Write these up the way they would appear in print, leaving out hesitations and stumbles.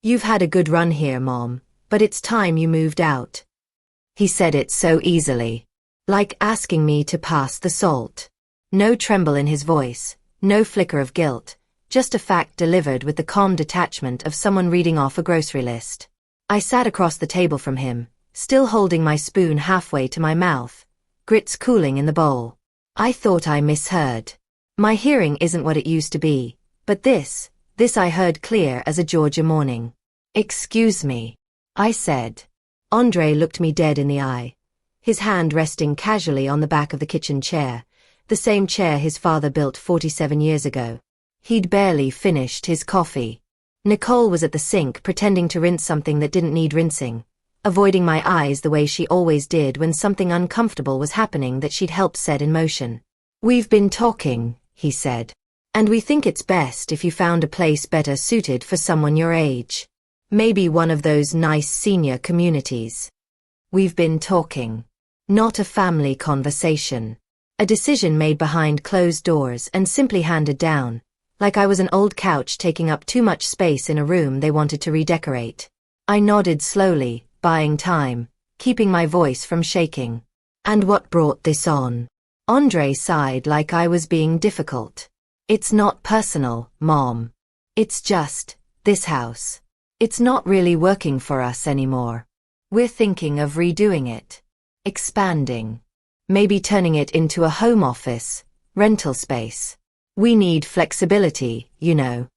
"You've had a good run here, Mom, but it's time you moved out." He said it so easily, like asking me to pass the salt. No tremble in his voice, no flicker of guilt, just a fact delivered with the calm detachment of someone reading off a grocery list. I sat across the table from him, still holding my spoon halfway to my mouth, grits cooling in the bowl. I thought I misheard. My hearing isn't what it used to be, but this I heard clear as a Georgia morning. "Excuse me," I said. Andre looked me dead in the eye, his hand resting casually on the back of the kitchen chair, the same chair his father built 47 years ago. He'd barely finished his coffee. Nicole was at the sink pretending to rinse something that didn't need rinsing, avoiding my eyes the way she always did when something uncomfortable was happening that she'd helped set in motion. "We've been talking," he said, "and we think it's best if you found a place better suited for someone your age. Maybe one of those nice senior communities." We've been talking. Not a family conversation. A decision made behind closed doors and simply handed down, like I was an old couch taking up too much space in a room they wanted to redecorate. I nodded slowly, buying time, keeping my voice from shaking. "And what brought this on?" Andre sighed like I was being difficult. "It's not personal, Mom. It's just, this house. It's not really working for us anymore. We're thinking of redoing it. Expanding. Maybe turning it into a home office, rental space. We need flexibility, you know."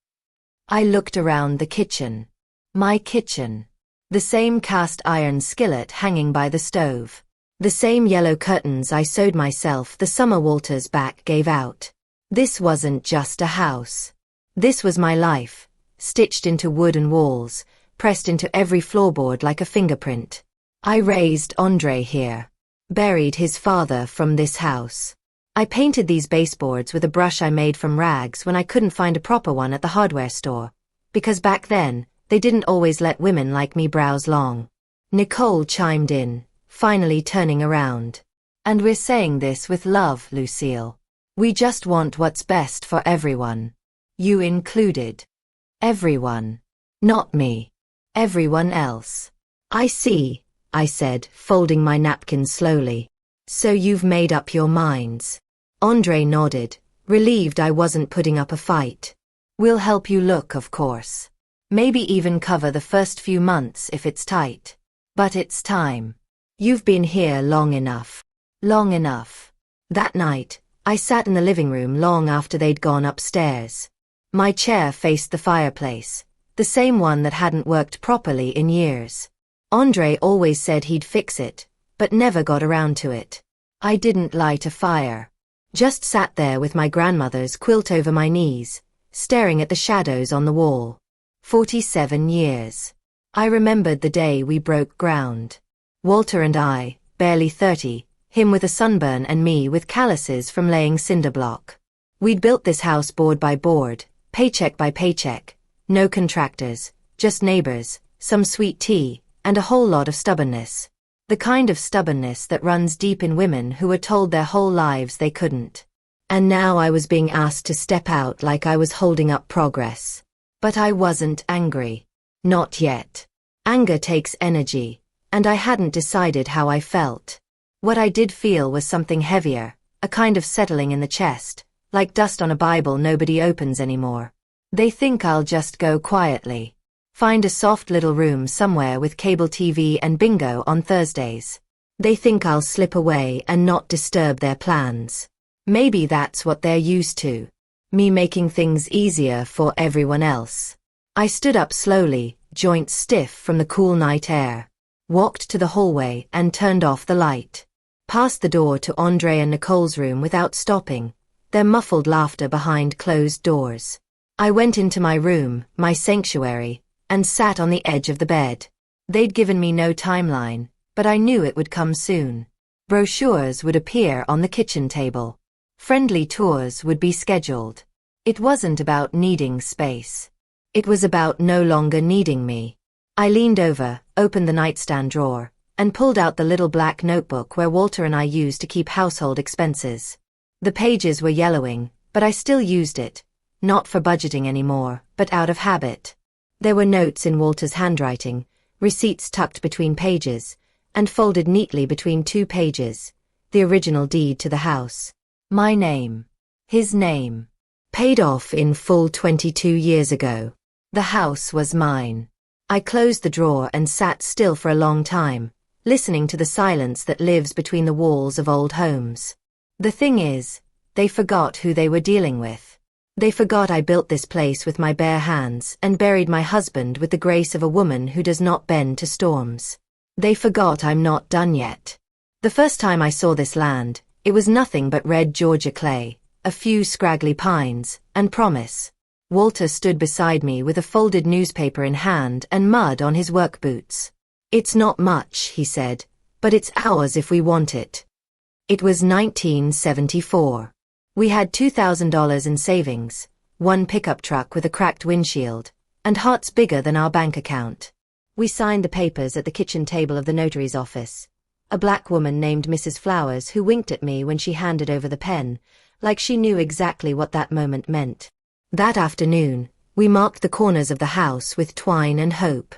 I looked around the kitchen. My kitchen. The same cast iron skillet hanging by the stove. The same yellow curtains I sewed myself the summer Walter's back gave out. This wasn't just a house. This was my life, stitched into wooden walls, pressed into every floorboard like a fingerprint. I raised Andre here. Buried his father from this house. I painted these baseboards with a brush I made from rags when I couldn't find a proper one at the hardware store, because back then, they didn't always let women like me browse long. Nicole chimed in, finally turning around. "And we're saying this with love, Lucille. We just want what's best for everyone. You included. Everyone. Not me. Everyone else." "I see," I said, folding my napkin slowly. "So you've made up your minds." Andre nodded, relieved I wasn't putting up a fight. "We'll help you look, of course. Maybe even cover the first few months if it's tight. But it's time. You've been here long enough. Long enough." That night, I sat in the living room long after they'd gone upstairs. My chair faced the fireplace, the same one that hadn't worked properly in years. Andre always said he'd fix it, but never got around to it. I didn't light a fire. Just sat there with my grandmother's quilt over my knees, staring at the shadows on the wall. 47 years. I remembered the day we broke ground. Walter and I, barely 30, him with a sunburn and me with calluses from laying cinder block. We'd built this house board by board, paycheck by paycheck, no contractors, just neighbors, some sweet tea, and a whole lot of stubbornness. The kind of stubbornness that runs deep in women who were told their whole lives they couldn't. And now I was being asked to step out like I was holding up progress. But I wasn't angry. Not yet. Anger takes energy, and I hadn't decided how I felt. What I did feel was something heavier, a kind of settling in the chest, like dust on a Bible nobody opens anymore. They think I'll just go quietly. Find a soft little room somewhere with cable TV and bingo on Thursdays. They think I'll slip away and not disturb their plans. Maybe that's what they're used to. Me making things easier for everyone else. I stood up slowly, joints stiff from the cool night air. Walked to the hallway and turned off the light. Past the door to Andre and Nicole's room without stopping, their muffled laughter behind closed doors. I went into my room, my sanctuary, and sat on the edge of the bed. They'd given me no timeline, but I knew it would come soon. Brochures would appear on the kitchen table. Friendly tours would be scheduled. It wasn't about needing space. It was about no longer needing me. I leaned over, opened the nightstand drawer, and pulled out the little black notebook where Walter and I used to keep household expenses. The pages were yellowing, but I still used it, not for budgeting anymore, but out of habit. There were notes in Walter's handwriting, receipts tucked between pages, and folded neatly between 2 pages, the original deed to the house. My name. His name. Paid off in full 22 years ago. The house was mine. I closed the drawer and sat still for a long time, listening to the silence that lives between the walls of old homes. The thing is, they forgot who they were dealing with. They forgot I built this place with my bare hands and buried my husband with the grace of a woman who does not bend to storms. They forgot I'm not done yet. The first time I saw this land, it was nothing but red Georgia clay, a few scraggly pines, and promise. Walter stood beside me with a folded newspaper in hand and mud on his work boots. It's not much, he said, but it's ours if we want it. It was 1974. We had $2,000 in savings, 1 pickup truck with a cracked windshield, and hearts bigger than our bank account. We signed the papers at the kitchen table of the notary's office. A black woman named Mrs. Flowers who winked at me when she handed over the pen, like she knew exactly what that moment meant. That afternoon, we marked the corners of the house with twine and hope.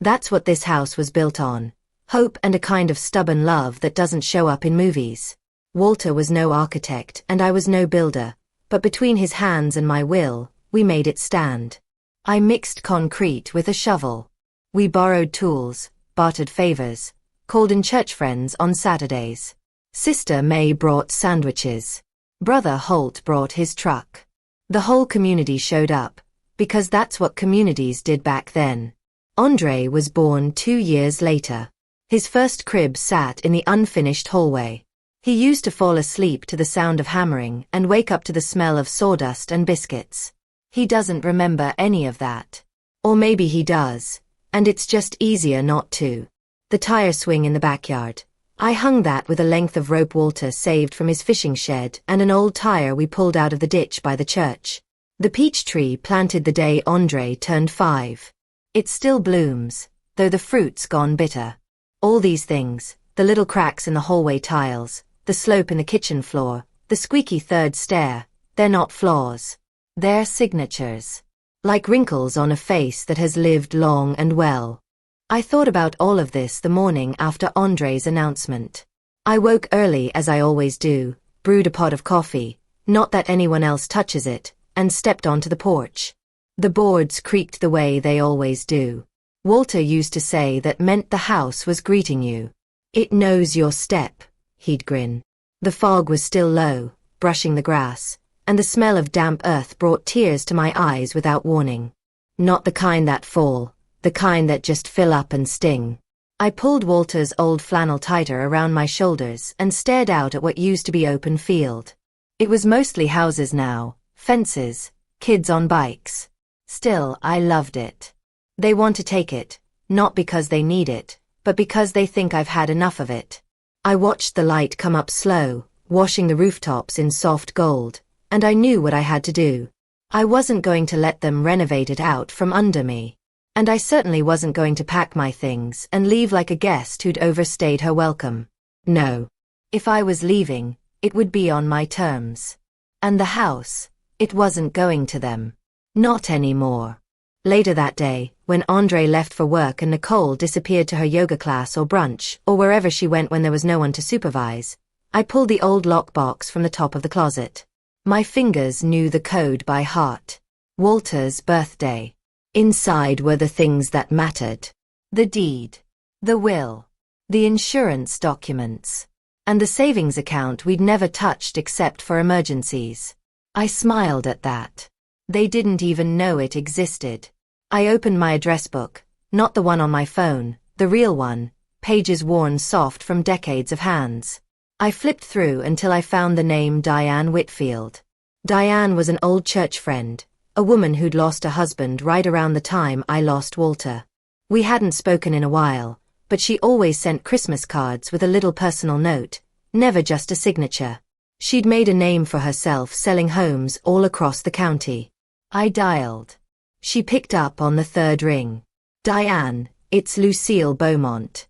That's what this house was built on. Hope and a kind of stubborn love that doesn't show up in movies. Walter was no architect and I was no builder, but between his hands and my will, we made it stand. I mixed concrete with a shovel. We borrowed tools, bartered favors, called in church friends on Saturdays. Sister May brought sandwiches. Brother Holt brought his truck. The whole community showed up, because that's what communities did back then. Andre was born 2 years later. His first crib sat in the unfinished hallway. He used to fall asleep to the sound of hammering and wake up to the smell of sawdust and biscuits. He doesn't remember any of that. Or maybe he does, and it's just easier not to. The tire swing in the backyard. I hung that with a length of rope Walter saved from his fishing shed and an old tire we pulled out of the ditch by the church. The peach tree planted the day Andre turned 5. It still blooms, though the fruit's gone bitter. All these things, the little cracks in the hallway tiles, the slope in the kitchen floor, the squeaky 3rd stair, they're not flaws. They're signatures. Like wrinkles on a face that has lived long and well. I thought about all of this the morning after Andre's announcement. I woke early as I always do, brewed a pot of coffee, not that anyone else touches it, and stepped onto the porch. The boards creaked the way they always do. Walter used to say that meant the house was greeting you. It knows your step, he'd grin. The fog was still low, brushing the grass, and the smell of damp earth brought tears to my eyes without warning. Not the kind that fall. The kind that just fill up and sting. I pulled Walter's old flannel tighter around my shoulders and stared out at what used to be open field. It was mostly houses now, fences, kids on bikes. Still, I loved it. They want to take it, not because they need it, but because they think I've had enough of it. I watched the light come up slow, washing the rooftops in soft gold, and I knew what I had to do. I wasn't going to let them renovate it out from under me. And I certainly wasn't going to pack my things and leave like a guest who'd overstayed her welcome. No. If I was leaving, it would be on my terms. And the house, it wasn't going to them. Not anymore. Later that day, when Andre left for work and Nicole disappeared to her yoga class or brunch or wherever she went when there was no one to supervise, I pulled the old lockbox from the top of the closet. My fingers knew the code by heart. Walter's birthday. Inside were the things that mattered. The deed, the will, the insurance documents, and the savings account we'd never touched except for emergencies. I smiled at that. They didn't even know it existed. I opened my address book, not the one on my phone, the real one, pages worn soft from decades of hands. I flipped through until I found the name Diane Whitfield. Diane was an old church friend. A woman who'd lost a husband right around the time I lost Walter. We hadn't spoken in a while, but she always sent Christmas cards with a little personal note, never just a signature. She'd made a name for herself selling homes all across the county. I dialed. She picked up on the 3rd ring. Diane, it's Lucille Beaumont.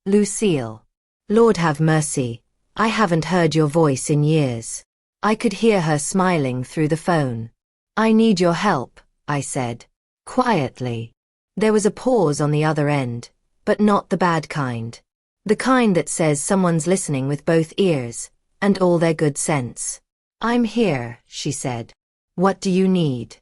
Lucille. Lord have mercy, I haven't heard your voice in years. I could hear her smiling through the phone. I need your help, I said. Quietly. There was a pause on the other end, but not the bad kind. The kind that says someone's listening with both ears, and all their good sense. "I'm here," she said. "What do you need?"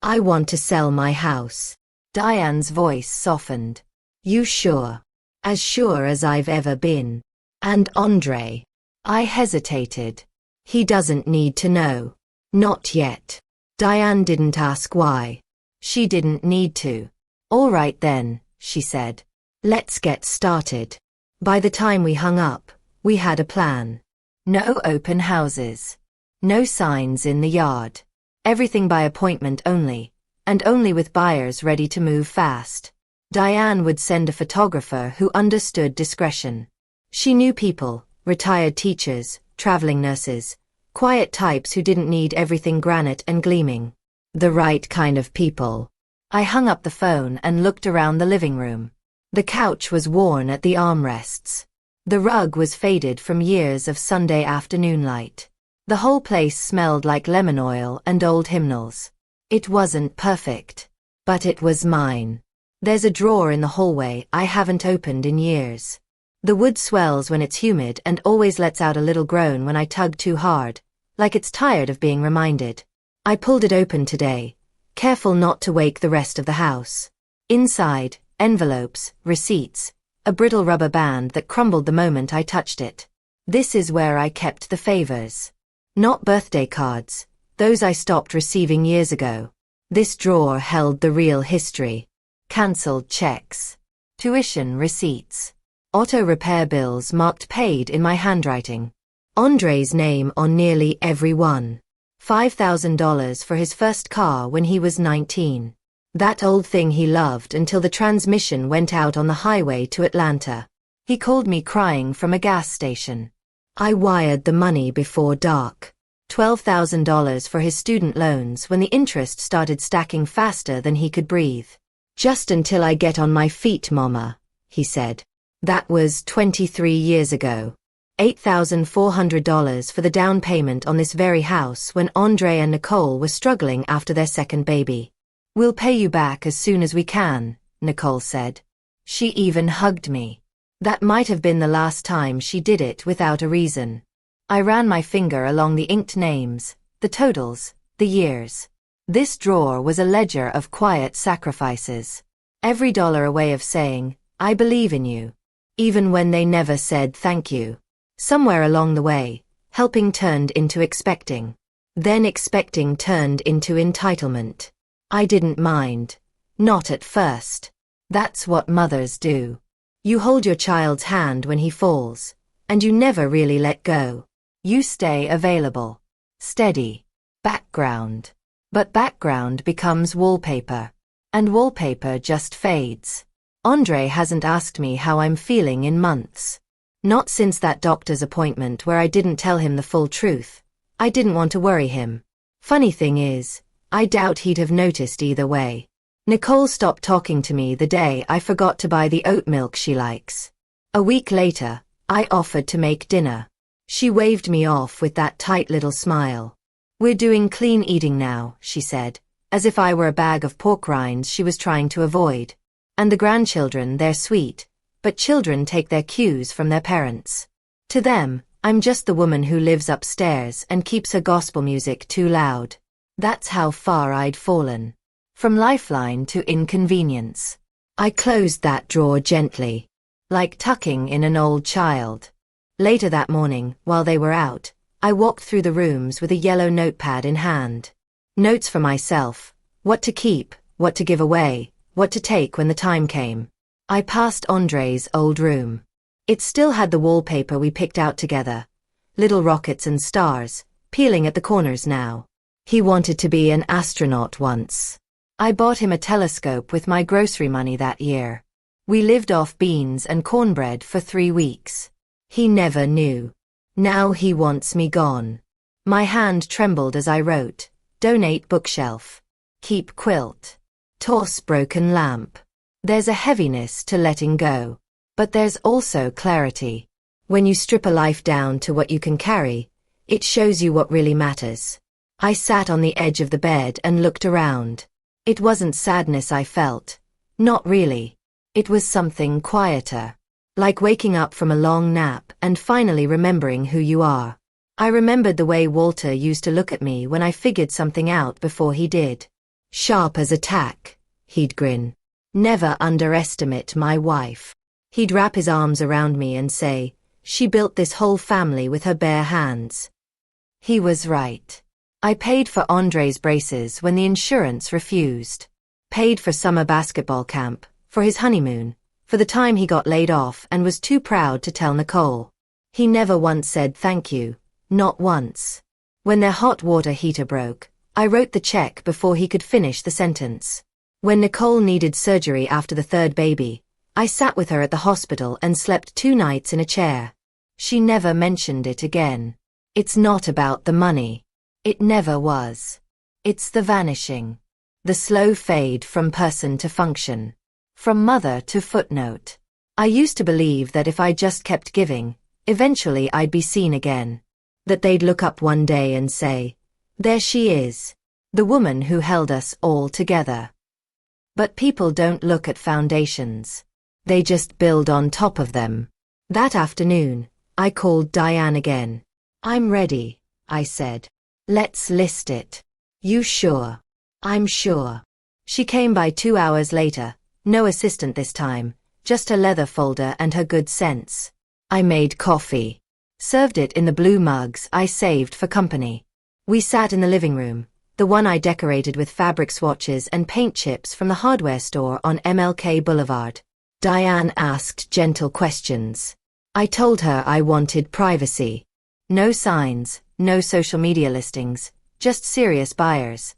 "I want to sell my house." Diane's voice softened. "You sure?" "As sure as I've ever been." "And Andre?" I hesitated. "He doesn't need to know." "Not yet." Diane didn't ask why. She didn't need to. "All right then," she said. "Let's get started." By the time we hung up, we had a plan. No open houses. No signs in the yard. Everything by appointment only, and only with buyers ready to move fast. Diane would send a photographer who understood discretion. She knew people, retired teachers, traveling nurses, quiet types who didn't need everything granite and gleaming. The right kind of people. I hung up the phone and looked around the living room. The couch was worn at the armrests. The rug was faded from years of Sunday afternoon light. The whole place smelled like lemon oil and old hymnals. It wasn't perfect, but it was mine. There's a drawer in the hallway I haven't opened in years. The wood swells when it's humid and always lets out a little groan when I tug too hard, like it's tired of being reminded. I pulled it open today, careful not to wake the rest of the house. Inside, envelopes, receipts, a brittle rubber band that crumbled the moment I touched it. This is where I kept the favors. Not birthday cards, those I stopped receiving years ago. This drawer held the real history. Cancelled checks. Tuition receipts. Auto repair bills marked paid in my handwriting. Andre's name on nearly every one. $5,000 for his first car when he was 19. That old thing he loved until the transmission went out on the highway to Atlanta. He called me crying from a gas station. I wired the money before dark. $12,000 for his student loans when the interest started stacking faster than he could breathe. "Just until I get on my feet, Mama," he said. That was 23 years ago. $8,400 for the down payment on this very house when Andre and Nicole were struggling after their second baby. "We'll pay you back as soon as we can," Nicole said. She even hugged me. That might have been the last time she did it without a reason. I ran my finger along the inked names, the totals, the years. This drawer was a ledger of quiet sacrifices. Every dollar a way of saying, "I believe in you." Even when they never said thank you. Somewhere along the way, helping turned into expecting. Then expecting turned into entitlement. I didn't mind. Not at first. That's what mothers do. You hold your child's hand when he falls, and you never really let go. You stay available. Steady. Background. But background becomes wallpaper. And wallpaper just fades. Andre hasn't asked me how I'm feeling in months. Not since that doctor's appointment where I didn't tell him the full truth. I didn't want to worry him. Funny thing is, I doubt he'd have noticed either way. Nicole stopped talking to me the day I forgot to buy the oat milk she likes. A week later, I offered to make dinner. She waved me off with that tight little smile. "We're doing clean eating now," she said, as if I were a bag of pork rinds she was trying to avoid. "And the grandchildren, they're sweet, but children take their cues from their parents. To them, I'm just the woman who lives upstairs and keeps her gospel music too loud." That's how far I'd fallen. From lifeline to inconvenience. I closed that drawer gently, like tucking in an old child. Later that morning, while they were out, I walked through the rooms with a yellow notepad in hand. Notes for myself, what to keep, what to give away, what to take when the time came. I passed Andre's old room. It still had the wallpaper we picked out together. Little rockets and stars, peeling at the corners now. He wanted to be an astronaut once. I bought him a telescope with my grocery money that year. We lived off beans and cornbread for 3 weeks. He never knew. Now he wants me gone. My hand trembled as I wrote, "Donate bookshelf. Keep quilt. Toss broken lamp." There's a heaviness to letting go. But there's also clarity. When you strip a life down to what you can carry, it shows you what really matters. I sat on the edge of the bed and looked around. It wasn't sadness I felt. Not really. It was something quieter. Like waking up from a long nap and finally remembering who you are. I remembered the way Walter used to look at me when I figured something out before he did. Sharp as a tack, he'd grin. Never underestimate my wife. He'd wrap his arms around me and say, she built this whole family with her bare hands. He was right. I paid for Andre's braces when the insurance refused. Paid for summer basketball camp, for his honeymoon, for the time he got laid off and was too proud to tell Nicole. He never once said thank you, not once. When their hot water heater broke, I wrote the check before he could finish the sentence. When Nicole needed surgery after the third baby, I sat with her at the hospital and slept 2 nights in a chair. She never mentioned it again. It's not about the money. It never was. It's the vanishing. The slow fade from person to function. From mother to footnote. I used to believe that if I just kept giving, eventually I'd be seen again. That they'd look up one day and say, there she is. The woman who held us all together. But people don't look at foundations. They just build on top of them. That afternoon, I called Diane again. I'm ready, I said. Let's list it. You sure? I'm sure. She came by 2 hours later, no assistant this time, just a leather folder and her good sense. I made coffee. Served it in the blue mugs I saved for company. We sat in the living room, the one I decorated with fabric swatches and paint chips from the hardware store on MLK Boulevard. Diane asked gentle questions. I told her I wanted privacy. No signs, no social media listings, just serious buyers.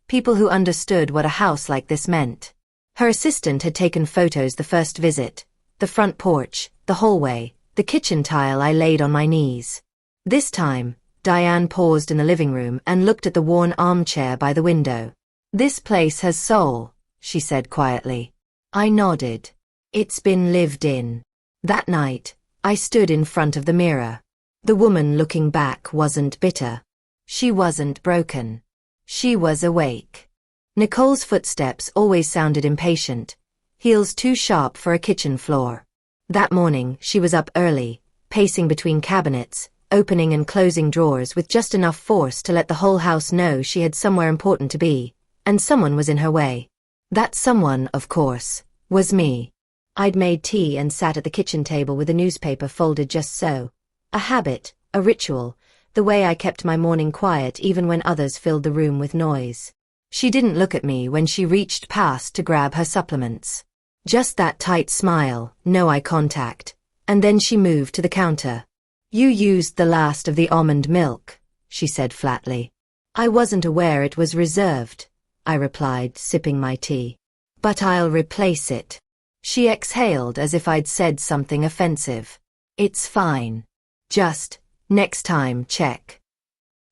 People who understood what a house like this meant. Her assistant had taken photos the first visit, the front porch, the hallway, the kitchen tile I laid on my knees. This time, Diane paused in the living room and looked at the worn armchair by the window. This place has soul, she said quietly. I nodded. It's been lived in. That night, I stood in front of the mirror. The woman looking back wasn't bitter. She wasn't broken. She was awake. Nicole's footsteps always sounded impatient, heels too sharp for a kitchen floor. That morning, she was up early, pacing between cabinets, opening and closing drawers with just enough force to let the whole house know she had somewhere important to be, and someone was in her way. That someone, of course, was me. I'd made tea and sat at the kitchen table with a newspaper folded just so. A habit, a ritual, the way I kept my morning quiet even when others filled the room with noise. She didn't look at me when she reached past to grab her supplements. Just that tight smile, no eye contact, and then she moved to the counter. You used the last of the almond milk, she said flatly. I wasn't aware it was reserved, I replied, sipping my tea. But I'll replace it. She exhaled as if I'd said something offensive. It's fine. Just, next time, check.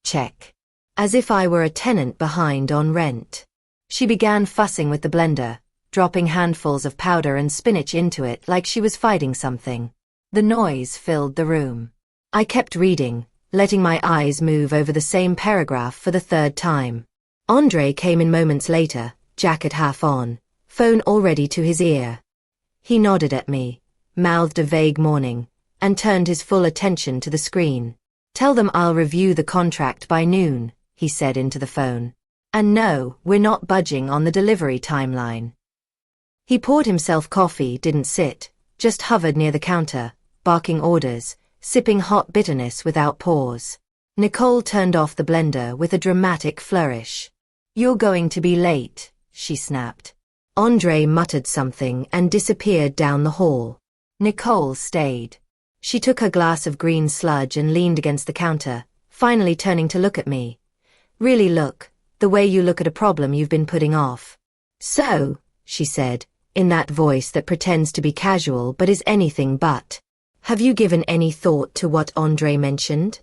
Check. As if I were a tenant behind on rent. She began fussing with the blender, dropping handfuls of powder and spinach into it like she was fighting something. The noise filled the room. I kept reading, letting my eyes move over the same paragraph for the 3rd time. Andre came in moments later, jacket half on, phone already to his ear. He nodded at me, mouthed a vague morning, and turned his full attention to the screen. Tell them I'll review the contract by noon, he said into the phone. And no, we're not budging on the delivery timeline. He poured himself coffee, didn't sit, just hovered near the counter, barking orders, sipping hot bitterness without pause. Nicole turned off the blender with a dramatic flourish. You're going to be late, she snapped. Andre muttered something and disappeared down the hall. Nicole stayed. She took her glass of green sludge and leaned against the counter, finally turning to look at me. Really look, the way you look at a problem you've been putting off. So, she said, in that voice that pretends to be casual but is anything but. Have you given any thought to what Andre mentioned?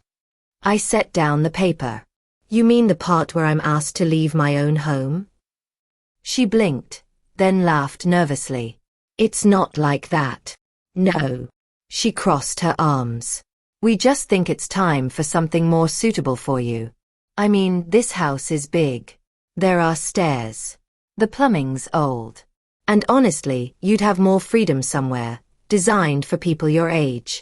I set down the paper. You mean the part where I'm asked to leave my own home? She blinked, then laughed nervously. It's not like that. No. She crossed her arms. We just think it's time for something more suitable for you. I mean, this house is big. There are stairs. The plumbing's old. And honestly, you'd have more freedom somewhere, designed for people your age.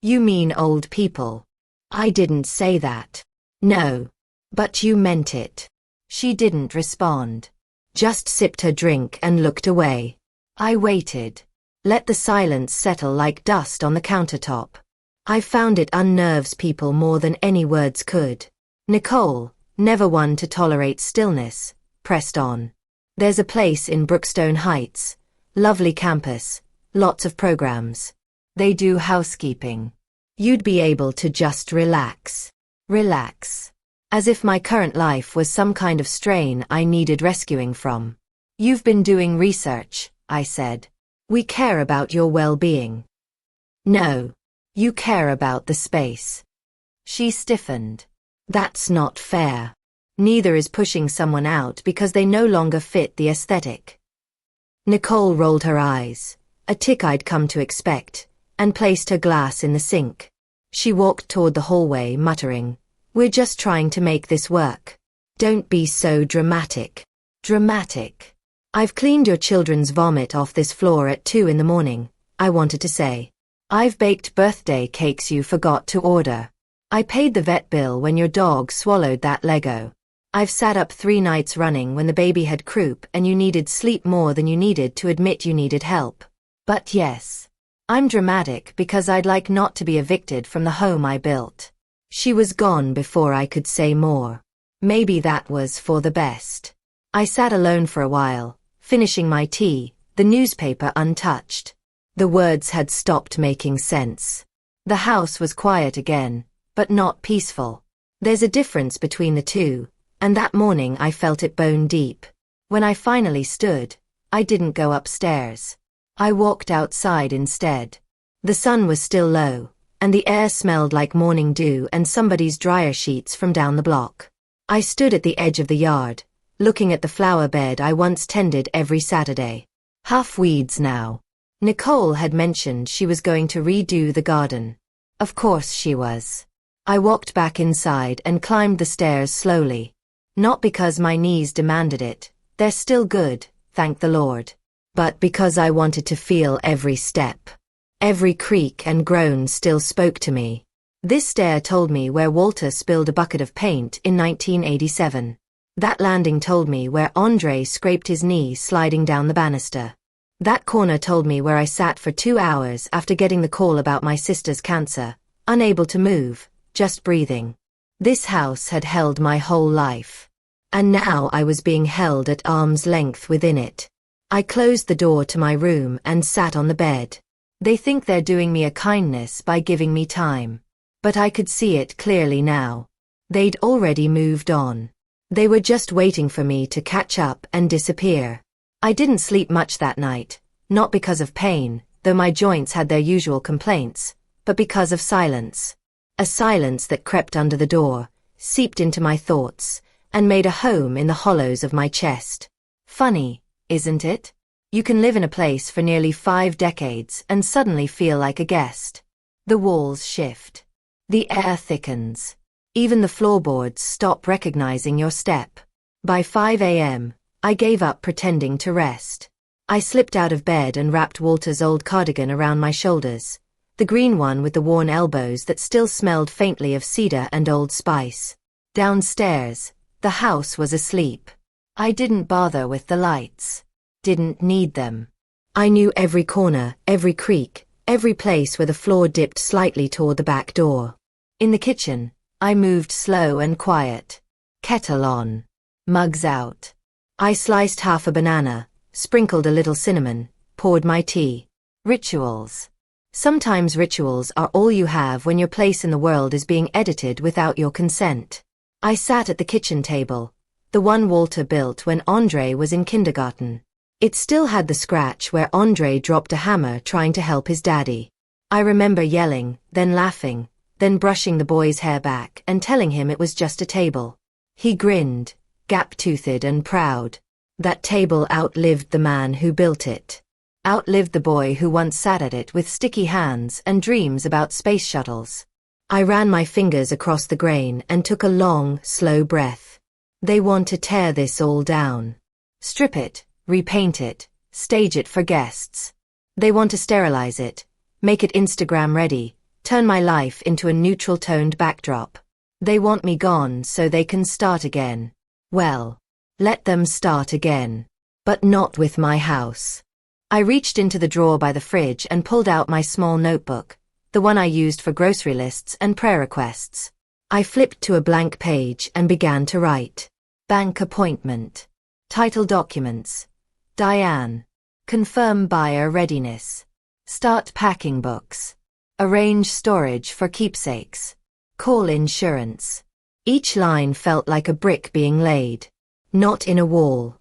You mean old people? I didn't say that. No. But you meant it. She didn't respond. Just sipped her drink and looked away. I waited. Let the silence settle like dust on the countertop. I found it unnerves people more than any words could. Nicole, never one to tolerate stillness, pressed on. There's a place in Brookstone Heights. Lovely campus. Lots of programs. They do housekeeping. You'd be able to just relax. Relax. As if my current life was some kind of strain I needed rescuing from. You've been doing research, I said. We care about your well-being. No. You care about the space. She stiffened. That's not fair. Neither is pushing someone out because they no longer fit the aesthetic. Nicole rolled her eyes, a tick I'd come to expect, and placed her glass in the sink. She walked toward the hallway, muttering, "We're just trying to make this work. Don't be so dramatic." Dramatic. I've cleaned your children's vomit off this floor at 2 in the morning, I wanted to say. I've baked birthday cakes you forgot to order. I paid the vet bill when your dog swallowed that Lego. I've sat up 3 nights running when the baby had croup and you needed sleep more than you needed to admit you needed help. But yes, I'm dramatic because I'd like not to be evicted from the home I built. She was gone before I could say more. Maybe that was for the best. I sat alone for a while, finishing my tea, the newspaper untouched. The words had stopped making sense. The house was quiet again, but not peaceful. There's a difference between the two, and that morning I felt it bone deep. When I finally stood, I didn't go upstairs. I walked outside instead. The sun was still low, and the air smelled like morning dew and somebody's dryer sheets from down the block. I stood at the edge of the yard, looking at the flower bed I once tended every Saturday. Half weeds now. Nicole had mentioned she was going to redo the garden. Of course she was. I walked back inside and climbed the stairs slowly. Not because my knees demanded it, they're still good, thank the Lord. But because I wanted to feel every step. Every creak and groan still spoke to me. This stair told me where Walter spilled a bucket of paint in 1987. That landing told me where Andre scraped his knee sliding down the banister. That corner told me where I sat for 2 hours after getting the call about my sister's cancer, unable to move, just breathing. This house had held my whole life. And now I was being held at arm's length within it. I closed the door to my room and sat on the bed. They think they're doing me a kindness by giving me time. But I could see it clearly now. They'd already moved on. They were just waiting for me to catch up and disappear. I didn't sleep much that night, not because of pain, though my joints had their usual complaints, but because of silence. A silence that crept under the door, seeped into my thoughts, and made a home in the hollows of my chest. Funny, isn't it? You can live in a place for nearly 5 decades and suddenly feel like a guest. The walls shift. The air thickens. Even the floorboards stop recognizing your step. By 5 a.m., I gave up pretending to rest. I slipped out of bed and wrapped Walter's old cardigan around my shoulders, the green one with the worn elbows that still smelled faintly of cedar and Old Spice. Downstairs, the house was asleep. I didn't bother with the lights. Didn't need them. I knew every corner, every creak, every place where the floor dipped slightly toward the back door. In the kitchen, I moved slow and quiet. Kettle on. Mugs out. I sliced half a banana, sprinkled a little cinnamon, poured my tea. Rituals. Sometimes rituals are all you have when your place in the world is being edited without your consent. I sat at the kitchen table, the one Walter built when Andre was in kindergarten. It still had the scratch where Andre dropped a hammer trying to help his daddy. I remember yelling, then laughing, then brushing the boy's hair back and telling him it was just a table. He grinned, gap-toothed and proud. That table outlived the man who built it. Outlived the boy who once sat at it with sticky hands and dreams about space shuttles. I ran my fingers across the grain and took a long, slow breath. They want to tear this all down. Strip it, repaint it, stage it for guests. They want to sterilize it, make it Instagram ready, turn my life into a neutral-toned backdrop. They want me gone so they can start again. Well, let them start again. But not with my house. I reached into the drawer by the fridge and pulled out my small notebook, the one I used for grocery lists and prayer requests. I flipped to a blank page and began to write. Bank appointment. Title documents. Diane. Confirm buyer readiness. Start packing books. Arrange storage for keepsakes. Call insurance. Each line felt like a brick being laid. Not in a wall.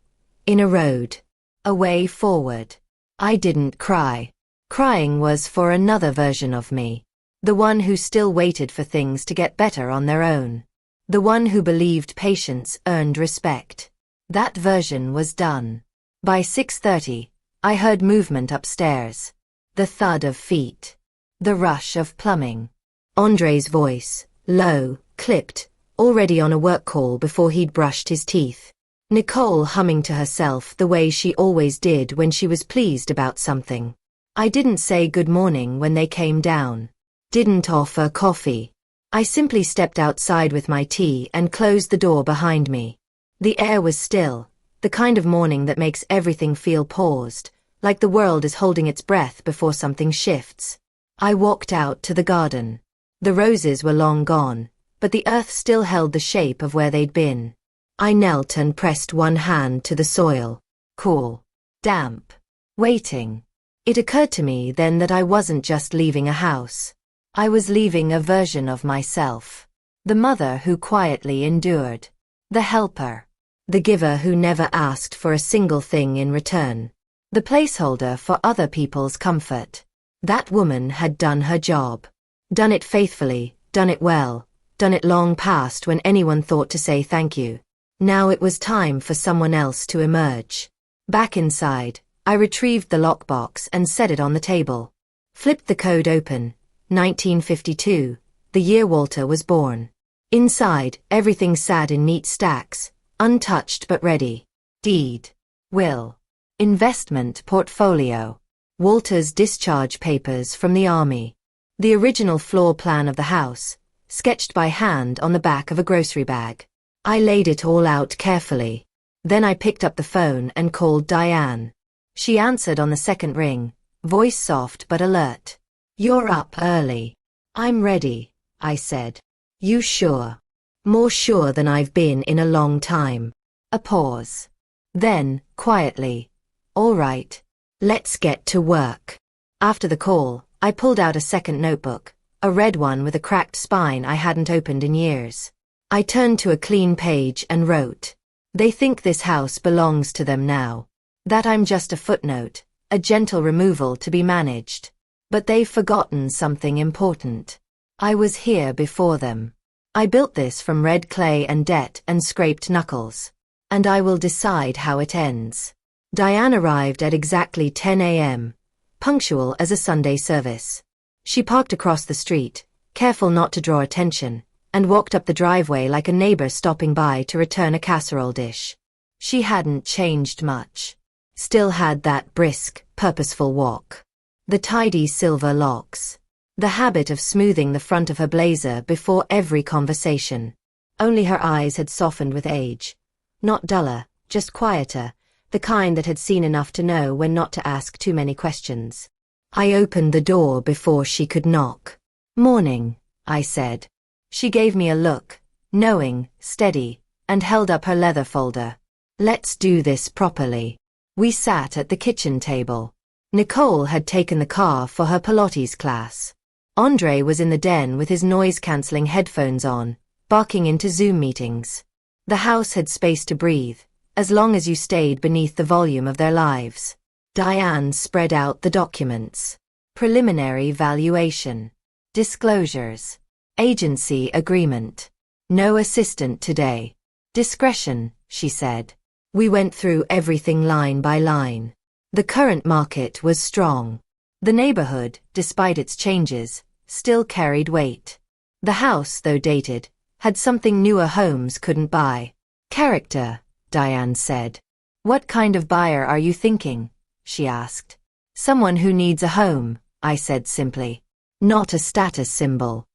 In a road. A way forward. I didn't cry. Crying was for another version of me. The one who still waited for things to get better on their own. The one who believed patience earned respect. That version was done. By 6:30, I heard movement upstairs. The thud of feet. The rush of plumbing. Andre's voice, low, clipped, already on a work call before he'd brushed his teeth. Nicole humming to herself the way she always did when she was pleased about something. I didn't say good morning when they came down. Didn't offer coffee. I simply stepped outside with my tea and closed the door behind me. The air was still, the kind of morning that makes everything feel paused, like the world is holding its breath before something shifts. I walked out to the garden. The roses were long gone, but the earth still held the shape of where they'd been. I knelt and pressed one hand to the soil. Cool. Damp. Waiting. It occurred to me then that I wasn't just leaving a house. I was leaving a version of myself. The mother who quietly endured. The helper. The giver who never asked for a single thing in return. The placeholder for other people's comfort. That woman had done her job. Done it faithfully, done it well, done it long past when anyone thought to say thank you. Now it was time for someone else to emerge. Back inside, I retrieved the lockbox and set it on the table. Flipped the code open. 1952, the year Walter was born. Inside, everything sat in neat stacks, untouched but ready. Deed. Will. Investment portfolio. Walter's discharge papers from the army. The original floor plan of the house, sketched by hand on the back of a grocery bag. I laid it all out carefully. Then I picked up the phone and called Diane. She answered on the second ring, voice soft but alert. You're up early. I'm ready, I said. You sure? More sure than I've been in a long time. A pause. Then, quietly. All right. Let's get to work. After the call, I pulled out a second notebook, a red one with a cracked spine I hadn't opened in years. I turned to a clean page and wrote. They think this house belongs to them now. That I'm just a footnote, a gentle removal to be managed. But they've forgotten something important. I was here before them. I built this from red clay and debt and scraped knuckles. And I will decide how it ends. Diane arrived at exactly 10 a.m., punctual as a Sunday service. She parked across the street, careful not to draw attention, and walked up the driveway like a neighbor stopping by to return a casserole dish. She hadn't changed much. Still had that brisk, purposeful walk. The tidy silver locks. The habit of smoothing the front of her blazer before every conversation. Only her eyes had softened with age. Not duller, just quieter, the kind that had seen enough to know when not to ask too many questions. I opened the door before she could knock. Morning, I said. She gave me a look, knowing, steady, and held up her leather folder. Let's do this properly. We sat at the kitchen table. Nicole had taken the car for her Pilates class. Andre was in the den with his noise-canceling headphones on, barking into Zoom meetings. The house had space to breathe, as long as you stayed beneath the volume of their lives. Diane spread out the documents. Preliminary valuation. Disclosures. Agency agreement. No assistant today. Discretion, she said. We went through everything line by line. The current market was strong. The neighborhood, despite its changes, still carried weight. The house, though dated, had something newer homes couldn't buy. Character, Diane said. What kind of buyer are you thinking? she asked. Someone who needs a home, I said simply. Not a status symbol.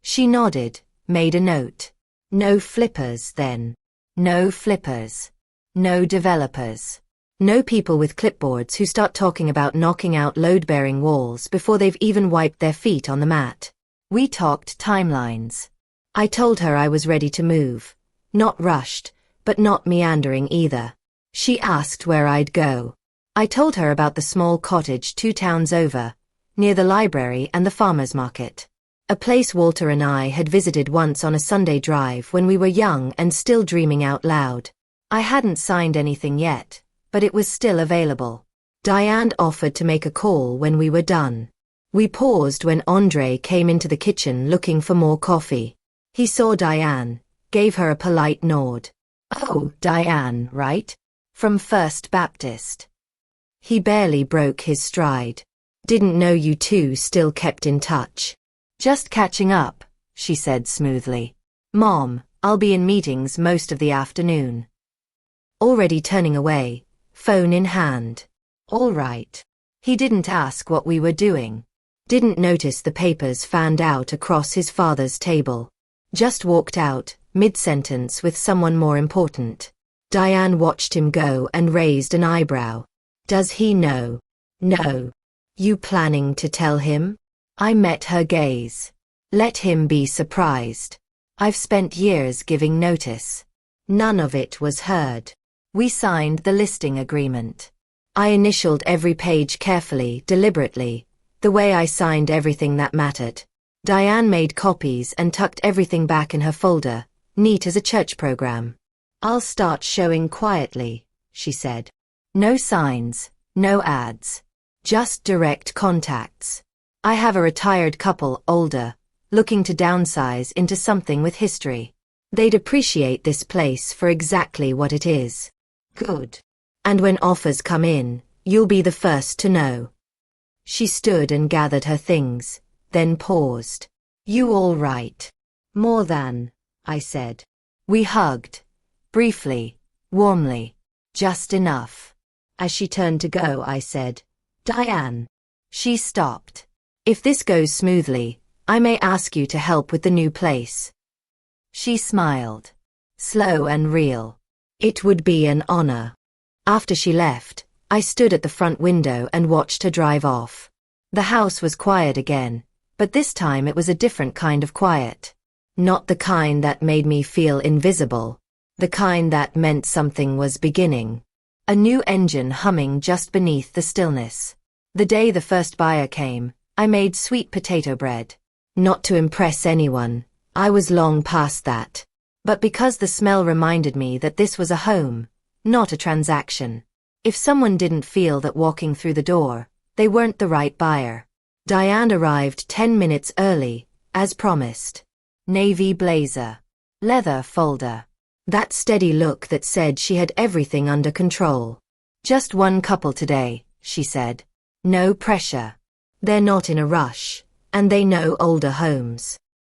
She nodded, made a note. No flippers then. No flippers. No developers. No people with clipboards who start talking about knocking out load-bearing walls before they've even wiped their feet on the mat. We talked timelines. I told her I was ready to move. Not rushed, but not meandering either. She asked where I'd go. I told her about the small cottage 2 towns over, near the library and the farmer's market. A place Walter and I had visited once on a Sunday drive when we were young and still dreaming out loud. I hadn't signed anything yet, but it was still available. Diane offered to make a call when we were done. We paused when Andre came into the kitchen looking for more coffee. He saw Diane, gave her a polite nod. Oh, Diane, right? From First Baptist. He barely broke his stride. Didn't know you two still kept in touch. Just catching up, she said smoothly. Mom, I'll be in meetings most of the afternoon. Already turning away, phone in hand. All right. He didn't ask what we were doing. Didn't notice the papers fanned out across his father's table. Just walked out, mid-sentence with someone more important. Diane watched him go and raised an eyebrow. Does he know? No. You planning to tell him? I met her gaze. Let him be surprised. I've spent years giving notice. None of it was heard. We signed the listing agreement. I initialed every page carefully, deliberately, the way I signed everything that mattered. Diane made copies and tucked everything back in her folder, neat as a church program. I'll start showing quietly, she said. No signs, no ads. Just direct contacts. I have a retired couple, older, looking to downsize into something with history. They'd appreciate this place for exactly what it is. Good. And when offers come in, you'll be the first to know. She stood and gathered her things, then paused. You all right? More than, I said. We hugged. Briefly, warmly. Just enough. As she turned to go, I said, Diane. She stopped. If this goes smoothly, I may ask you to help with the new place. She smiled. Slow and real. It would be an honor. After she left, I stood at the front window and watched her drive off. The house was quiet again, but this time it was a different kind of quiet. Not the kind that made me feel invisible. The kind that meant something was beginning. A new engine humming just beneath the stillness. The day the first buyer came, I made sweet potato bread. Not to impress anyone, I was long past that. But because the smell reminded me that this was a home, not a transaction. If someone didn't feel that walking through the door, they weren't the right buyer. Diane arrived 10 minutes early, as promised. Navy blazer. Leather folder. That steady look that said she had everything under control. Just one couple today, she said. No pressure. They're not in a rush, and they know older homes.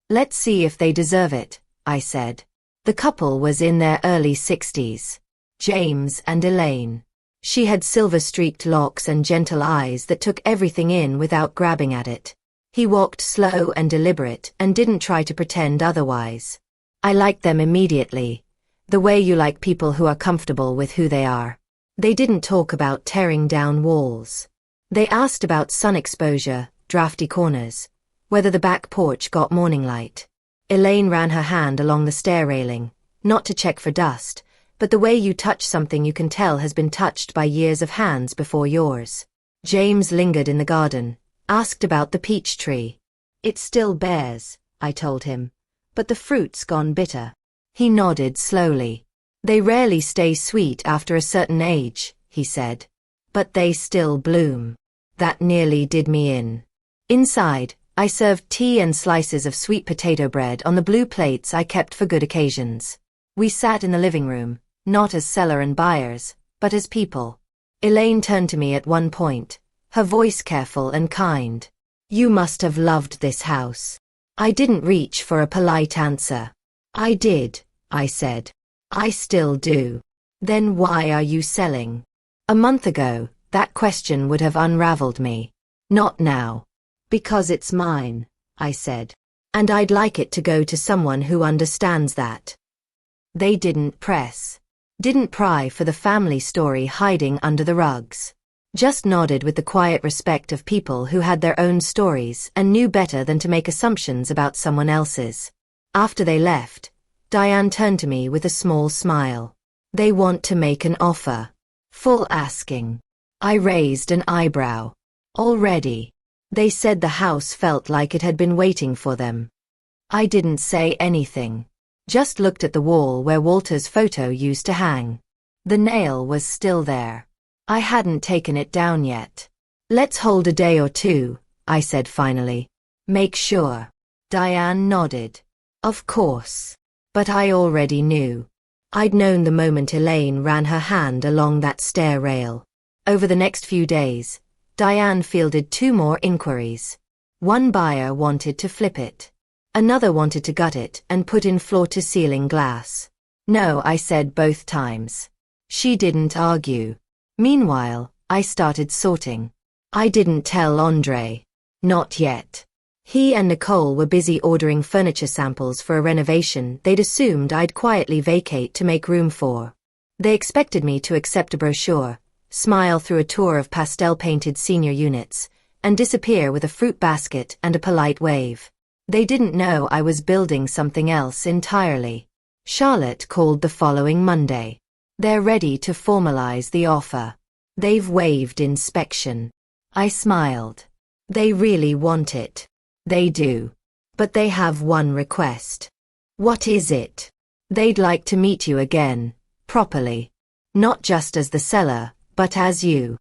Let's see if they deserve it, I said. The couple was in their early 60s. James and Elaine. She had silver-streaked locks and gentle eyes that took everything in without grabbing at it. He walked slow and deliberate and didn't try to pretend otherwise. I liked them immediately, the way you like people who are comfortable with who they are. They didn't talk about tearing down walls. They asked about sun exposure, drafty corners, whether the back porch got morning light. Elaine ran her hand along the stair railing, not to check for dust, but the way you touch something you can tell has been touched by years of hands before yours. James lingered in the garden, asked about the peach tree. It still bears, I told him, but the fruit's gone bitter. He nodded slowly. They rarely stay sweet after a certain age, he said. But they still bloom. That nearly did me in. Inside, I served tea and slices of sweet potato bread on the blue plates I kept for good occasions. We sat in the living room, not as seller and buyers, but as people. Elaine turned to me at one point, her voice careful and kind. You must have loved this house. I didn't reach for a polite answer. I did, I said. I still do. Then why are you selling? A month ago, That question would have unraveled me. Not now. Because it's mine, I said. And I'd like it to go to someone who understands that. They didn't press. Didn't pry for the family story hiding under the rugs. Just nodded with the quiet respect of people who had their own stories and knew better than to make assumptions about someone else's. After they left, Diane turned to me with a small smile. They want to make an offer. Full asking. I raised an eyebrow. Already. They said the house felt like it had been waiting for them. I didn't say anything. Just looked at the wall where Walter's photo used to hang. The nail was still there. I hadn't taken it down yet. Let's hold a day or two, I said finally. Make sure. Diane nodded. Of course. But I already knew. I'd known the moment Elaine ran her hand along that stair rail. Over the next few days, Diane fielded 2 more inquiries. One buyer wanted to flip it. Another wanted to gut it and put in floor-to-ceiling glass. No, I said both times. She didn't argue. Meanwhile, I started sorting. I didn't tell Andre. Not yet. He and Nicole were busy ordering furniture samples for a renovation they'd assumed I'd quietly vacate to make room for. They expected me to accept a brochure, smile through a tour of pastel-painted senior units, and disappear with a fruit basket and a polite wave. They didn't know I was building something else entirely. Charlotte called the following Monday. They're ready to formalize the offer. They've waived inspection. I smiled. They really want it. They do. But they have one request. What is it? They'd like to meet you again, properly. Not just as the seller, but as you.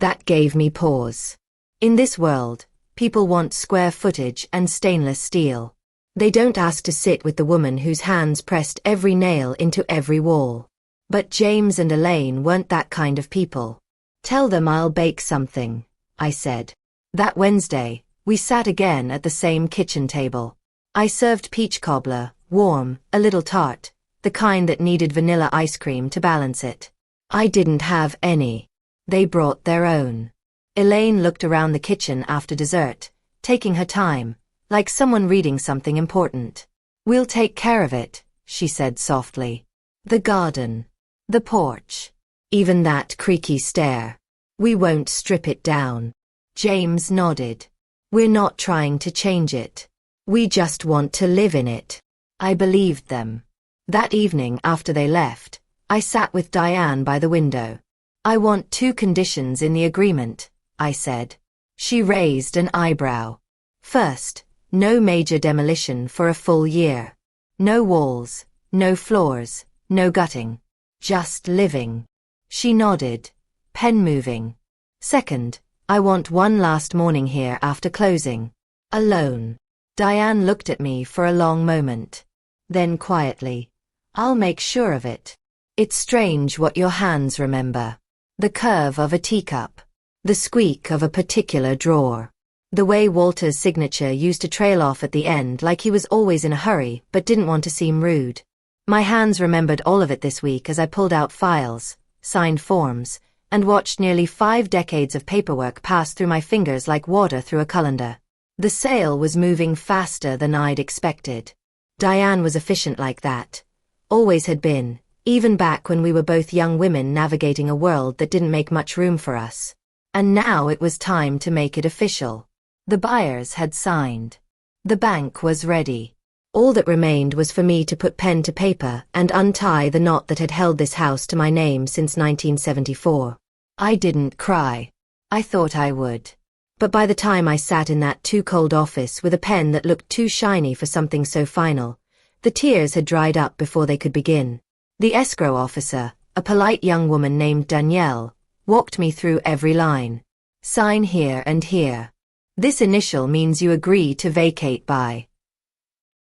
That gave me pause. In this world, people want square footage and stainless steel. They don't ask to sit with the woman whose hands pressed every nail into every wall. But James and Elaine weren't that kind of people. Tell them I'll bake something, I said. That Wednesday, we sat again at the same kitchen table. I served peach cobbler, warm, a little tart, the kind that needed vanilla ice cream to balance it. I didn't have any. They brought their own. Elaine looked around the kitchen after dessert, taking her time, like someone reading something important. We'll take care of it, she said softly. The garden. The porch. Even that creaky stair. We won't strip it down. James nodded. We're not trying to change it. We just want to live in it. I believed them. That evening after they left, I sat with Diane by the window. I want 2 conditions in the agreement, I said. She raised an eyebrow. First, no major demolition for a full year. No walls, no floors, no gutting. Just living. She nodded, pen moving. Second, I want one last morning here after closing. Alone. Diane looked at me for a long moment. Then quietly, I'll make sure of it. It's strange what your hands remember. The curve of a teacup. The squeak of a particular drawer. The way Walter's signature used to trail off at the end like he was always in a hurry but didn't want to seem rude. My hands remembered all of it this week as I pulled out files, signed forms, and watched nearly 5 decades of paperwork pass through my fingers like water through a colander. The sale was moving faster than I'd expected. Diane was efficient like that. Always had been, even back when we were both young women navigating a world that didn't make much room for us. And now it was time to make it official. The buyers had signed. The bank was ready. All that remained was for me to put pen to paper and untie the knot that had held this house to my name since 1974. I didn't cry. I thought I would. But by the time I sat in that too-cold office with a pen that looked too shiny for something so final, the tears had dried up before they could begin. The escrow officer, a polite young woman named Danielle, walked me through every line. Sign here and here. This initial means you agree to vacate by.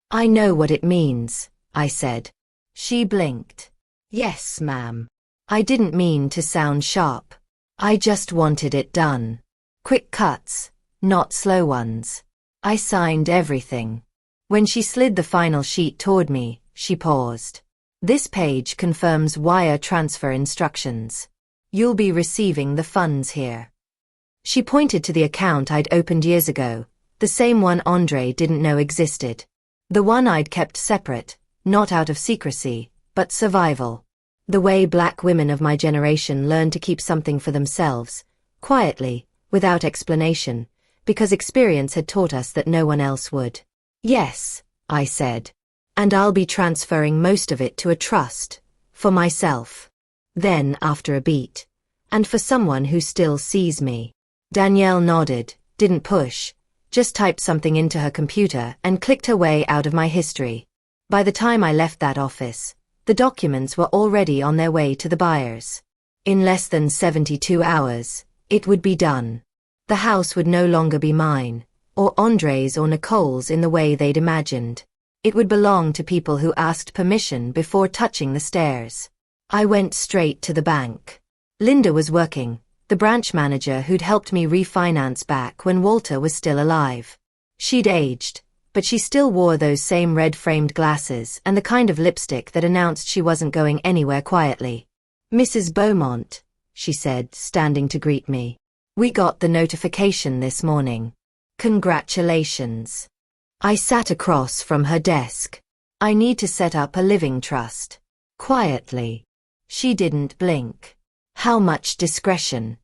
I know what it means, I said. She blinked. Yes, ma'am. I didn't mean to sound sharp. I just wanted it done. Quick cuts, not slow ones. I signed everything. When she slid the final sheet toward me, she paused. This page confirms wire transfer instructions. You'll be receiving the funds here. She pointed to the account I'd opened years ago, the same one Andre didn't know existed. The one I'd kept separate, not out of secrecy, but survival. The way black women of my generation learn to keep something for themselves, quietly, without explanation, because experience had taught us that no one else would. Yes, I said. And I'll be transferring most of it to a trust, for myself. Then, after a beat, and for someone who still sees me. Danielle nodded, didn't push, just typed something into her computer and clicked her way out of my history. By the time I left that office, the documents were already on their way to the buyers. In less than 72 hours, it would be done. The house would no longer be mine, or Andre's or Nicole's in the way they'd imagined. It would belong to people who asked permission before touching the stairs. I went straight to the bank. Linda was working, the branch manager who'd helped me refinance back when Walter was still alive. She'd aged, but she still wore those same red-framed glasses and the kind of lipstick that announced she wasn't going anywhere quietly. "Mrs. Beaumont," she said, standing to greet me. "We got the notification this morning. Congratulations." I sat across from her desk. "I need to set up a living trust." Quietly. She didn't blink. "How much discretion?"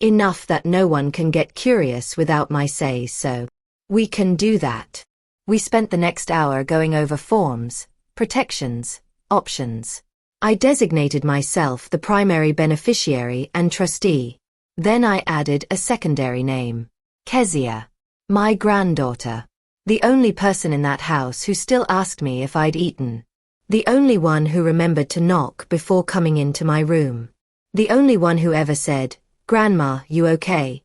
"Enough that no one can get curious without my say-so." "We can do that." We spent the next hour going over forms, protections, options. I designated myself the primary beneficiary and trustee. Then I added a secondary name. Kezia. My granddaughter. The only person in that house who still asked me if I'd eaten. The only one who remembered to knock before coming into my room. The only one who ever said, "Grandma, you okay?"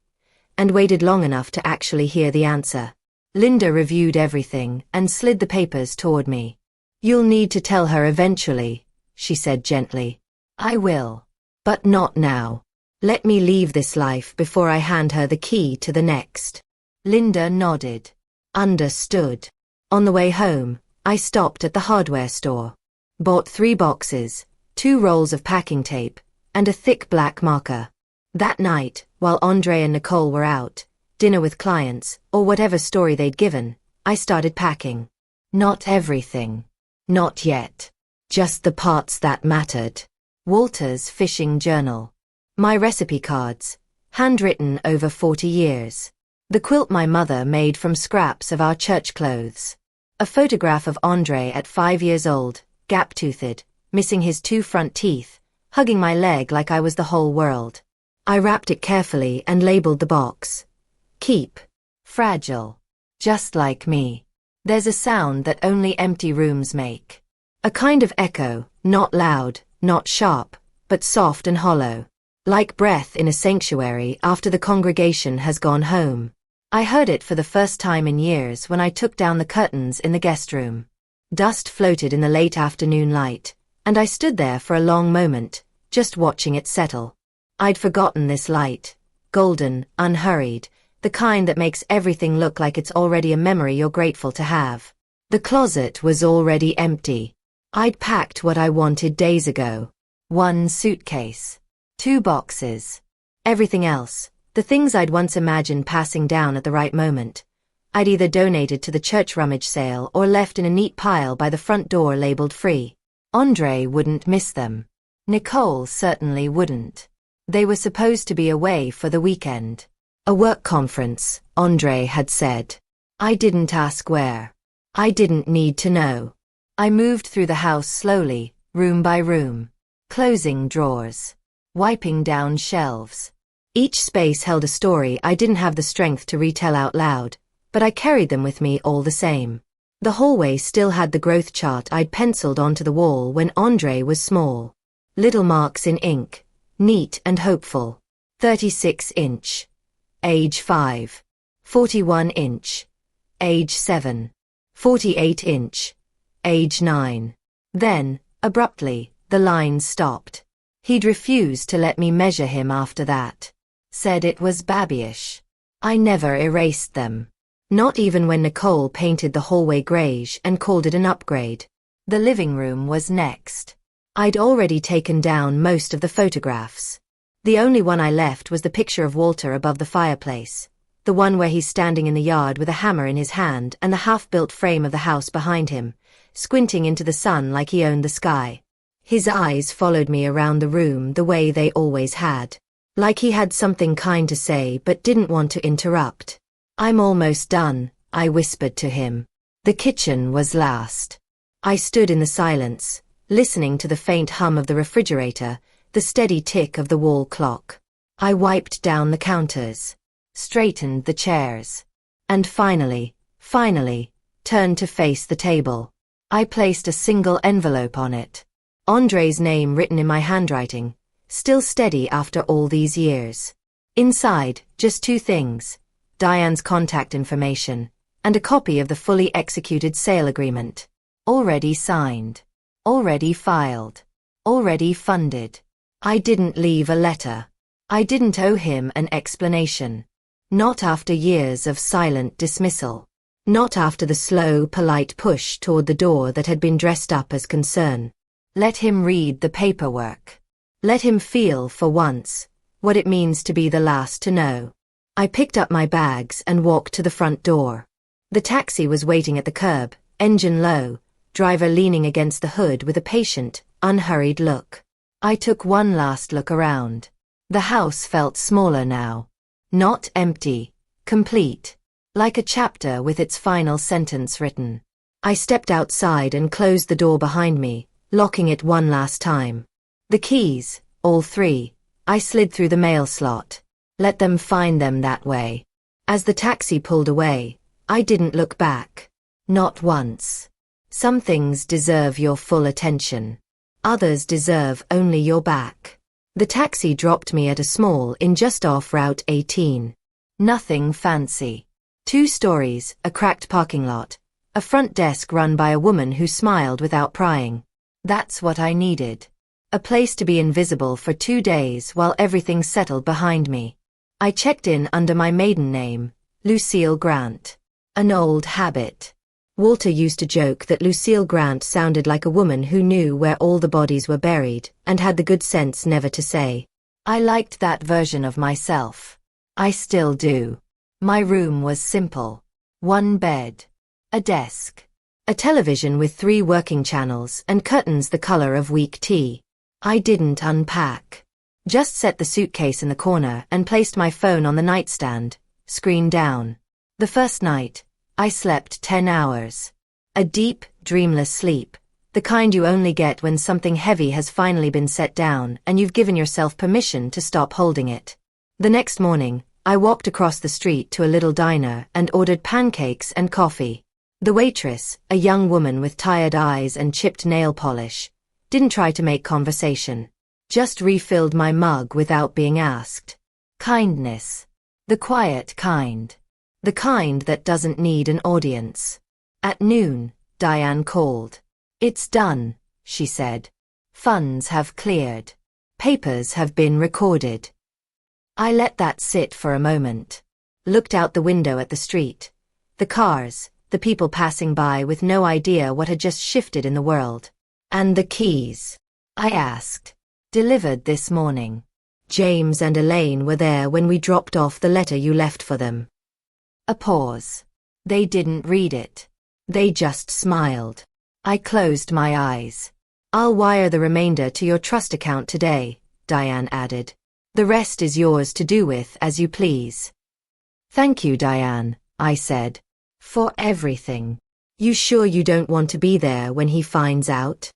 and waited long enough to actually hear the answer. Linda reviewed everything and slid the papers toward me. "You'll need to tell her eventually," she said gently. "I will. But not now. Let me leave this life before I hand her the key to the next." Linda nodded. "Understood." On the way home, I stopped at the hardware store. Bought 3 boxes, 2 rolls of packing tape, and a thick black marker. That night, while Andre and Nicole were out, dinner with clients, or whatever story they'd given, I started packing. Not everything. Not yet. Just the parts that mattered. Walter's fishing journal. My recipe cards, handwritten over 40 years. The quilt my mother made from scraps of our church clothes. A photograph of Andre at 5 years old, gap-toothed, missing his 2 front teeth, hugging my leg like I was the whole world. I wrapped it carefully and labeled the box. Keep. Fragile. Just like me. There's a sound that only empty rooms make. A kind of echo, not loud, not sharp, but soft and hollow. Like breath in a sanctuary after the congregation has gone home. I heard it for the first time in years when I took down the curtains in the guest room. Dust floated in the late afternoon light, and I stood there for a long moment, just watching it settle. I'd forgotten this light, golden, unhurried, the kind that makes everything look like it's already a memory you're grateful to have. The closet was already empty. I'd packed what I wanted days ago. 1 suitcase. 2 boxes. Everything else, the things I'd once imagined passing down at the right moment, I'd either donated to the church rummage sale or left in a neat pile by the front door labeled free. Andre wouldn't miss them. Nicole certainly wouldn't. They were supposed to be away for the weekend. A work conference, Andre had said. I didn't ask where. I didn't need to know. I moved through the house slowly, room by room. Closing drawers. Wiping down shelves. Each space held a story I didn't have the strength to retell out loud, but I carried them with me all the same. The hallway still had the growth chart I'd penciled onto the wall when Andre was small. Little marks in ink, neat and hopeful. 36-inch. Age 5. 41-inch. Age 7. 48-inch. Age 9. Then, abruptly, the lines stopped. He'd refused to let me measure him after that. Said it was babyish. I never erased them. Not even when Nicole painted the hallway greige and called it an upgrade. The living room was next. I'd already taken down most of the photographs. The only one I left was the picture of Walter above the fireplace, the one where he's standing in the yard with a hammer in his hand and the half-built frame of the house behind him, squinting into the sun like he owned the sky. His eyes followed me around the room the way they always had, like he had something kind to say but didn't want to interrupt. "I'm almost done," I whispered to him. The kitchen was last. I stood in the silence, listening to the faint hum of the refrigerator, the steady tick of the wall clock. I wiped down the counters, straightened the chairs, and finally, turned to face the table. I placed a single envelope on it. Andre's name written in my handwriting, still steady after all these years. Inside, just two things: Diane's contact information, and a copy of the fully executed sale agreement. Already signed. Already filed. Already funded. I didn't leave a letter. I didn't owe him an explanation. Not after years of silent dismissal. Not after the slow, polite push toward the door that had been dressed up as concern. Let him read the paperwork. Let him feel, for once, what it means to be the last to know. I picked up my bags and walked to the front door. The taxi was waiting at the curb, engine low, driver leaning against the hood with a patient, unhurried look. I took one last look around. The house felt smaller now. Not empty, complete, like a chapter with its final sentence written. I stepped outside and closed the door behind me, locking it one last time. The keys, all three, I slid through the mail slot. Let them find them that way. As the taxi pulled away, I didn't look back. Not once. Some things deserve your full attention. Others deserve only your back. The taxi dropped me at a small inn just off Route 18. Nothing fancy. 2 stories, a cracked parking lot, a front desk run by a woman who smiled without prying. That's what I needed. A place to be invisible for 2 days while everything settled behind me. I checked in under my maiden name, Lucille Grant. An old habit. Walter used to joke that Lucille Grant sounded like a woman who knew where all the bodies were buried and had the good sense never to say. I liked that version of myself. I still do. My room was simple. 1 bed. A desk. A television with 3 working channels and curtains the color of weak tea. I didn't unpack. Just set the suitcase in the corner and placed my phone on the nightstand, screen down. The first night, I slept 10 hours. A deep, dreamless sleep, the kind you only get when something heavy has finally been set down and you've given yourself permission to stop holding it. The next morning, I walked across the street to a little diner and ordered pancakes and coffee. The waitress, a young woman with tired eyes and chipped nail polish, didn't try to make conversation. Just refilled my mug without being asked. Kindness. The quiet kind. The kind that doesn't need an audience. At noon, Diane called. "It's done," she said. "Funds have cleared. Papers have been recorded." I let that sit for a moment. Looked out the window at the street. The cars, the people passing by with no idea what had just shifted in the world. "And the keys?" I asked. "Delivered this morning. James and Elaine were there when we dropped off the letter you left for them." A pause. They didn't read it. They just smiled. I closed my eyes. "I'll wire the remainder to your trust account today," Diane added. "The rest is yours to do with as you please." "Thank you, Diane," I said. "For everything. You sure you don't want to be there when he finds out?"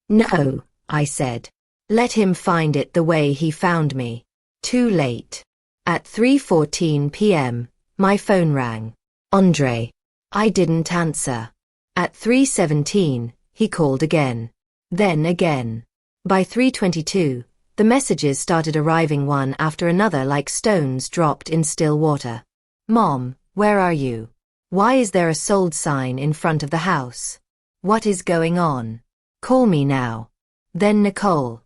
"No," I said. "Let him find it the way he found me." Too late. At 3:14 p.m., my phone rang. Andre. I didn't answer. At 3:17, he called again. Then again. By 3:22, the messages started arriving one after another like stones dropped in still water. "Mom, where are you? Why is there a sold sign in front of the house? What is going on? Call me now." Then Nicole.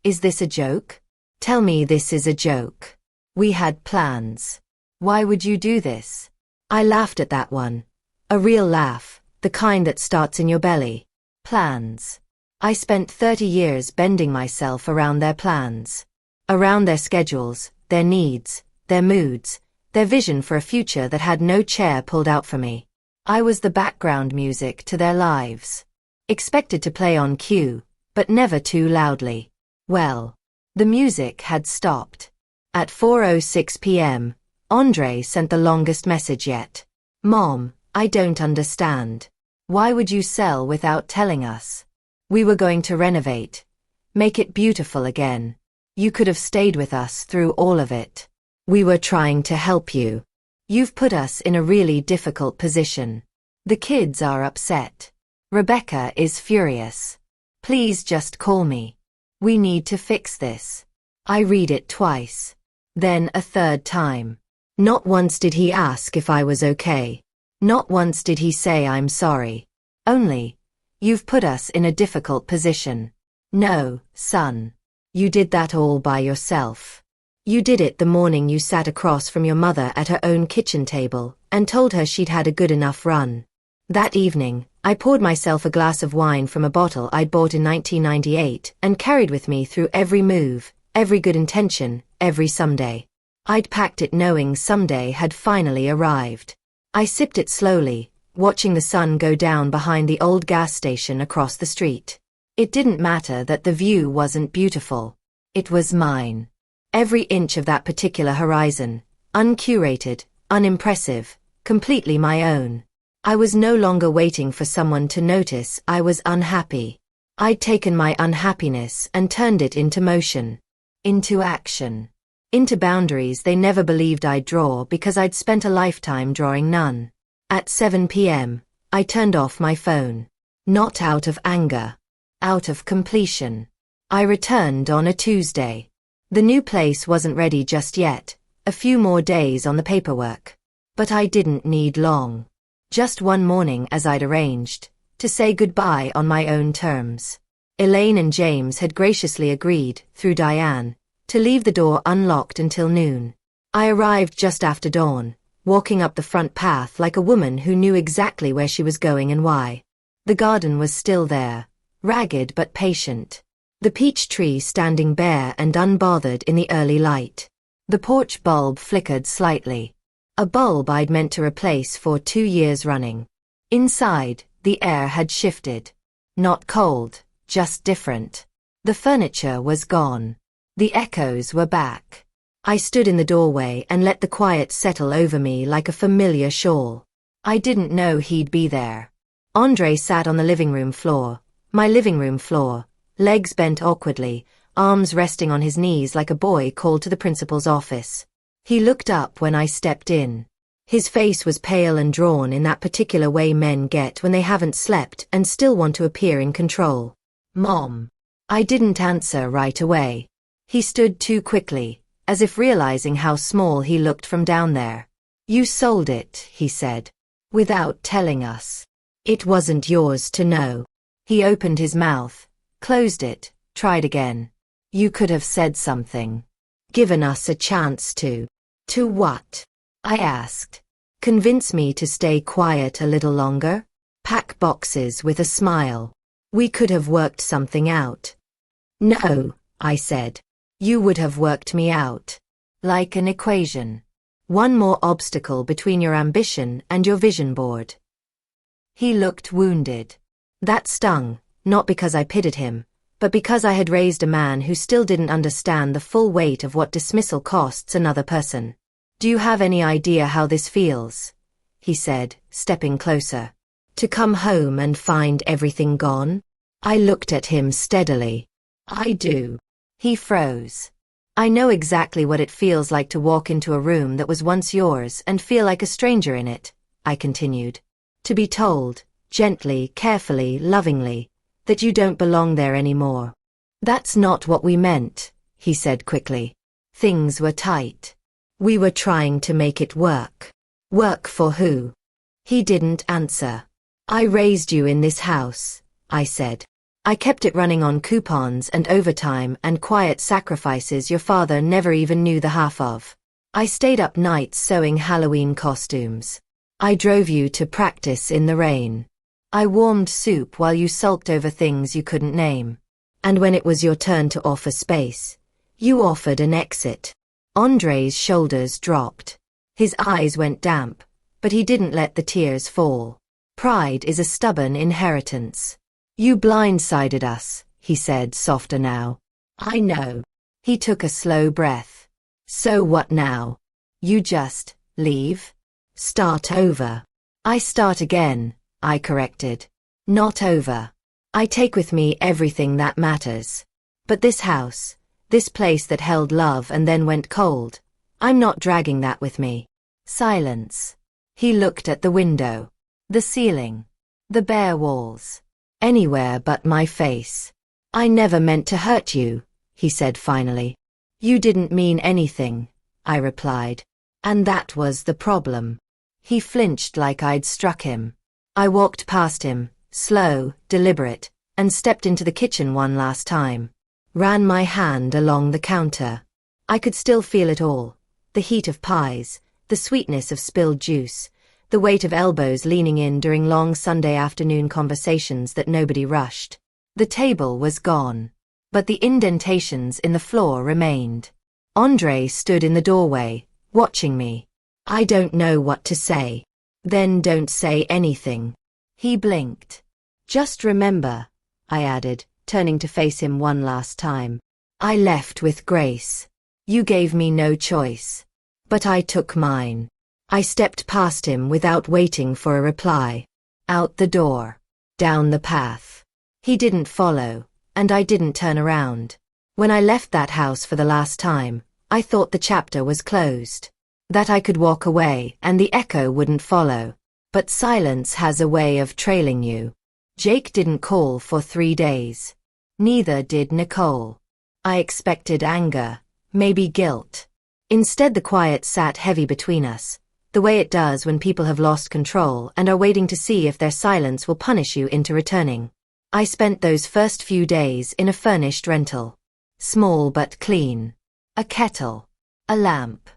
"Is this a joke? Tell me this is a joke. We had plans. Why would you do this?" I laughed at that one. A real laugh, the kind that starts in your belly. Plans. I spent 30 years bending myself around their plans. Around their schedules, their needs, their moods, their vision for a future that had no chair pulled out for me. I was the background music to their lives. Expected to play on cue, but never too loudly. Well, the music had stopped. At 4:06 p.m., Andre sent the longest message yet. "Mom, I don't understand. Why would you sell without telling us? We were going to renovate. Make it beautiful again. You could have stayed with us through all of it. We were trying to help you. You've put us in a really difficult position. The kids are upset. Rebecca is furious. Please just call me. We need to fix this." I read it twice. Then a third time. Not once did he ask if I was okay. Not once did he say I'm sorry. Only, "You've put us in a difficult position." No, son. You did that all by yourself. You did it the morning you sat across from your mother at her own kitchen table and told her she'd had a good enough run. That evening, I poured myself a glass of wine from a bottle I'd bought in 1998 and carried with me through every move, every good intention, every someday. I'd packed it knowing someday had finally arrived. I sipped it slowly, watching the sun go down behind the old gas station across the street. It didn't matter that the view wasn't beautiful. It was mine. Every inch of that particular horizon, uncurated, unimpressive, completely my own. I was no longer waiting for someone to notice I was unhappy. I'd taken my unhappiness and turned it into motion. Into action. Into boundaries they never believed I'd draw because I'd spent a lifetime drawing none. At 7 p.m., I turned off my phone. Not out of anger. Out of completion. I returned on a Tuesday. The new place wasn't ready just yet, a few more days on the paperwork. But I didn't need long. Just one morning as I'd arranged, to say goodbye on my own terms. Elaine and James had graciously agreed, through Diane, to leave the door unlocked until noon. I arrived just after dawn, walking up the front path like a woman who knew exactly where she was going and why. The garden was still there, ragged but patient. The peach tree standing bare and unbothered in the early light. The porch bulb flickered slightly. A bulb I'd meant to replace for 2 years running. Inside, the air had shifted. Not cold, just different. The furniture was gone. The echoes were back. I stood in the doorway and let the quiet settle over me like a familiar shawl. I didn't know he'd be there. Andre sat on the living room floor, my living room floor, legs bent awkwardly, arms resting on his knees like a boy called to the principal's office. He looked up when I stepped in. His face was pale and drawn in that particular way men get when they haven't slept and still want to appear in control. "Mom." I didn't answer right away. He stood too quickly, as if realizing how small he looked from down there. "You sold it," he said. "Without telling us. It wasn't yours to know." He opened his mouth, closed it, tried again. "You could have said something. Given us a chance to." "To what?" I asked. "Convince me to stay quiet a little longer? Pack boxes with a smile. We could have worked something out." "No," I said. "You would have worked me out. Like an equation. One more obstacle between your ambition and your vision board." He looked wounded. That stung, not because I pitied him, but because I had raised a man who still didn't understand the full weight of what dismissal costs another person. "Do you have any idea how this feels?" he said, stepping closer. "To come home and find everything gone?" I looked at him steadily. "I do." He froze. "I know exactly what it feels like to walk into a room that was once yours and feel like a stranger in it," I continued. "To be told, gently, carefully, lovingly, that you don't belong there anymore." "That's not what we meant," he said quickly. "Things were tight. We were trying to make it work." "Work for who?" He didn't answer. "I raised you in this house," I said. "I kept it running on coupons and overtime and quiet sacrifices your father never even knew the half of. I stayed up nights sewing Halloween costumes. I drove you to practice in the rain. I warmed soup while you sulked over things you couldn't name. And when it was your turn to offer space, You offered an exit. Andre's shoulders dropped. His eyes went damp, but he didn't let the tears fall. Pride is a stubborn inheritance. You blindsided us, he said, softer now. I know. He took a slow breath. So what now? You just leave? Start over. I start again, I corrected. Not over. I take with me everything that matters. But this house, this place that held love and then went cold, I'm not dragging that with me. Silence. He looked at the window, the ceiling, the bare walls. Anywhere but my face. I never meant to hurt you, he said finally. You didn't mean anything, I replied. And that was the problem. He flinched like I'd struck him. I walked past him, slow, deliberate, and stepped into the kitchen one last time. Ran my hand along the counter. I could still feel it all. The heat of pies, the sweetness of spilled juice, the weight of elbows leaning in during long Sunday afternoon conversations that nobody rushed. The table was gone, but the indentations in the floor remained. Andre stood in the doorway, watching me. I don't know what to say. Then don't say anything. He blinked. Just remember, I added, turning to face him one last time. I left with grace. You gave me no choice. But I took mine. I stepped past him without waiting for a reply. Out the door. Down the path. He didn't follow, and I didn't turn around. When I left that house for the last time, I thought the chapter was closed. That I could walk away and the echo wouldn't follow. But silence has a way of trailing you. Jake didn't call for 3 days. Neither did Nicole. I expected anger, maybe guilt. Instead, the quiet sat heavy between us, the way it does when people have lost control and are waiting to see if their silence will punish you into returning. I spent those first few days in a furnished rental. Small but clean. A kettle. A lamp.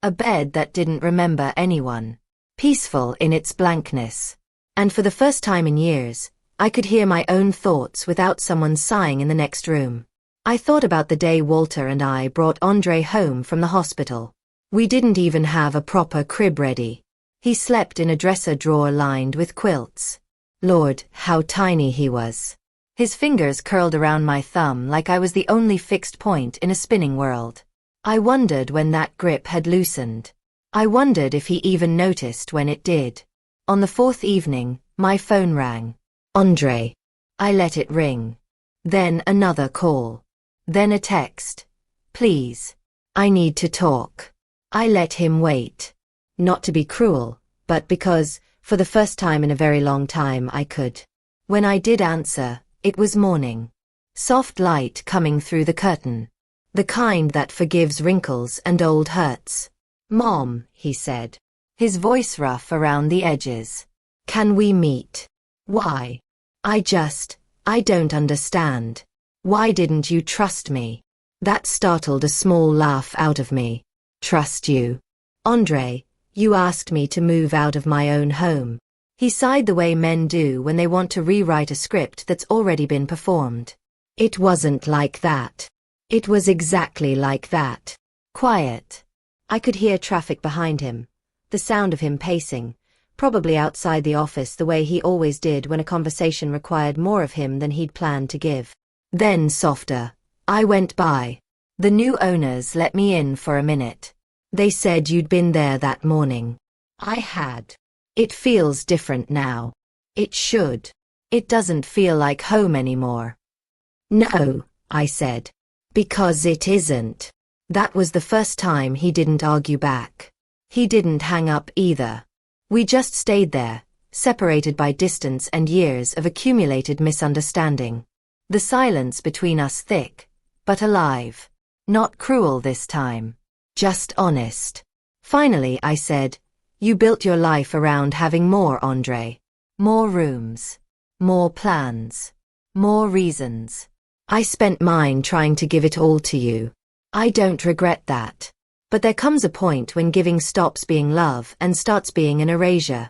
A bed that didn't remember anyone. Peaceful in its blankness. And for the first time in years, I could hear my own thoughts without someone sighing in the next room. I thought about the day Walter and I brought Andre home from the hospital. We didn't even have a proper crib ready. He slept in a dresser drawer lined with quilts. Lord, how tiny he was. His fingers curled around my thumb like I was the only fixed point in a spinning world. I wondered when that grip had loosened. I wondered if he even noticed when it did. On the 4th evening, my phone rang. Andre. I let it ring. Then another call. Then a text. Please. I need to talk. I let him wait. Not to be cruel, but because, for the first time in a very long time, I could. When I did answer, it was morning. Soft light coming through the curtain. The kind that forgives wrinkles and old hurts. Mom, he said. His voice rough around the edges. Can we meet? Why? I don't understand. Why didn't you trust me? That startled a small laugh out of me. Trust you? Andre, you asked me to move out of my own home. He sighed the way men do when they want to rewrite a script that's already been performed. It wasn't like that. It was exactly like that. Quiet. I could hear traffic behind him. The sound of him pacing, probably outside the office the way he always did when a conversation required more of him than he'd planned to give. Then softer. I went by. The new owners let me in for a minute. They said you'd been there that morning. I had. It feels different now. It should. It doesn't feel like home anymore. No, I said. Because it isn't. That was the first time he didn't argue back. He didn't hang up either. We just stayed there, separated by distance and years of accumulated misunderstanding. The silence between us thick, but alive. Not cruel this time. Just honest. Finally, I said, you built your life around having more, Andre. More rooms. More plans. More reasons. I spent mine trying to give it all to you. I don't regret that. But there comes a point when giving stops being love and starts being an erasure.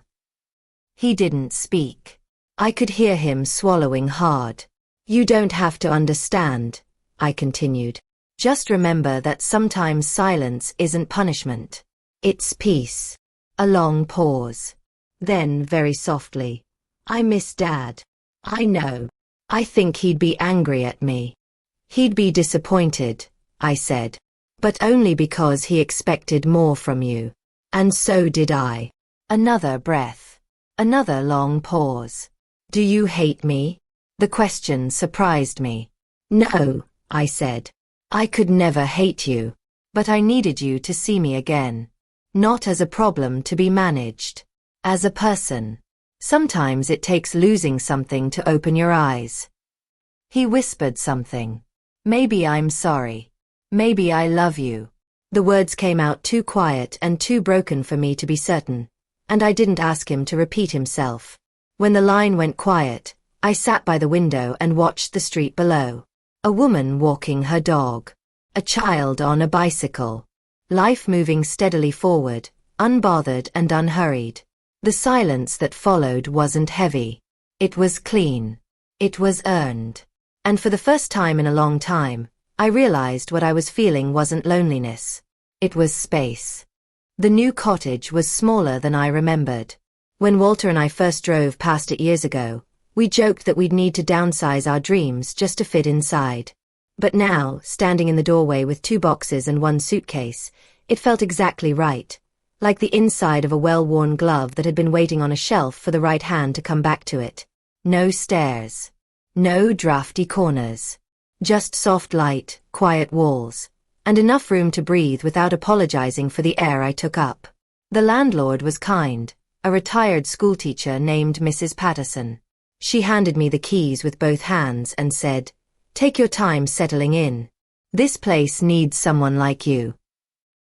He didn't speak. I could hear him swallowing hard. You don't have to understand, I continued. Just remember that sometimes silence isn't punishment. It's peace. A long pause. Then, very softly, I miss Dad. I know. I think he'd be angry at me. He'd be disappointed, I said. But only because he expected more from you. And so did I. Another breath. Another long pause. Do you hate me? The question surprised me. No, I said. I could never hate you. But I needed you to see me again. Not as a problem to be managed. As a person. Sometimes it takes losing something to open your eyes. He whispered something. Maybe I'm sorry. Maybe I love you. The words came out too quiet and too broken for me to be certain, and I didn't ask him to repeat himself. When the line went quiet, I sat by the window and watched the street below. A woman walking her dog. A child on a bicycle. Life moving steadily forward, unbothered and unhurried. The silence that followed wasn't heavy. It was clean. It was earned. And for the first time in a long time, I realized what I was feeling wasn't loneliness. It was space. The new cottage was smaller than I remembered. When Walter and I first drove past it years ago, we joked that we'd need to downsize our dreams just to fit inside. But now, standing in the doorway with 2 boxes and 1 suitcase, it felt exactly right. Like the inside of a well-worn glove that had been waiting on a shelf for the right hand to come back to it. No stairs. No drafty corners. Just soft light, quiet walls, and enough room to breathe without apologizing for the air I took up. The landlord was kind, a retired schoolteacher named Mrs. Patterson. She handed me the keys with both hands and said, "Take your time settling in. This place needs someone like you."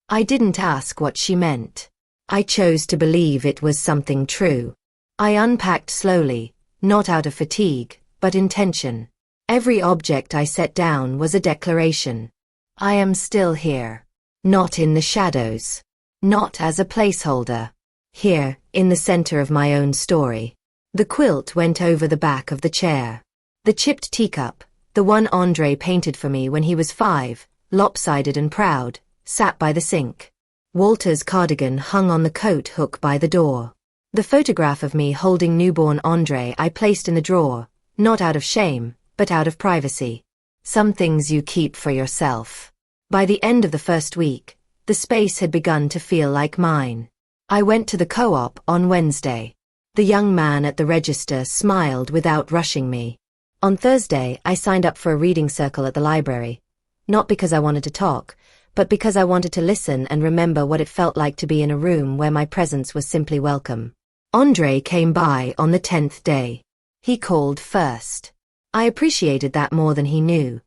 I didn't ask what she meant. I chose to believe it was something true. I unpacked slowly, not out of fatigue, but intention. Every object I set down was a declaration. I am still here. Not in the shadows. Not as a placeholder. Here, in the center of my own story. The quilt went over the back of the chair. The chipped teacup, the one Andre painted for me when he was 5, lopsided and proud, sat by the sink. Walter's cardigan hung on the coat hook by the door. The photograph of me holding newborn Andre I placed in the drawer, not out of shame, but out of privacy. Some things you keep for yourself. By the end of the first week, the space had begun to feel like mine. I went to the co-op on Wednesday. The young man at the register smiled without rushing me. On Thursday, I signed up for a reading circle at the library. Not because I wanted to talk, but because I wanted to listen and remember what it felt like to be in a room where my presence was simply welcome. Andre came by on the 10th day. He called first. I appreciated that more than he knew.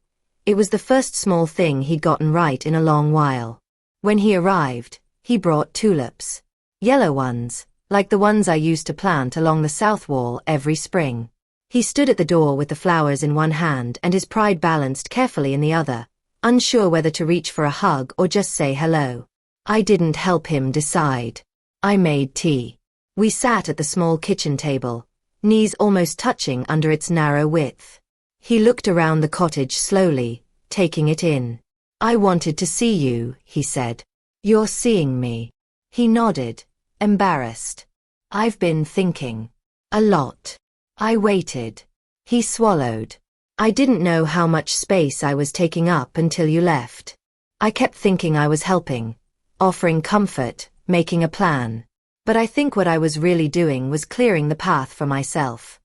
It was the first small thing he'd gotten right in a long while. When he arrived, he brought tulips. Yellow ones, like the ones I used to plant along the south wall every spring. He stood at the door with the flowers in one hand and his pride balanced carefully in the other, unsure whether to reach for a hug or just say hello. I didn't help him decide. I made tea. We sat at the small kitchen table, knees almost touching under its narrow width. He looked around the cottage slowly, taking it in. "I wanted to see you," he said. "You're seeing me." He nodded, embarrassed. "I've been thinking. A lot." I waited. He swallowed. "I didn't know how much space I was taking up until you left. I kept thinking I was helping, offering comfort, making a plan. But I think what I was really doing was clearing the path for myself."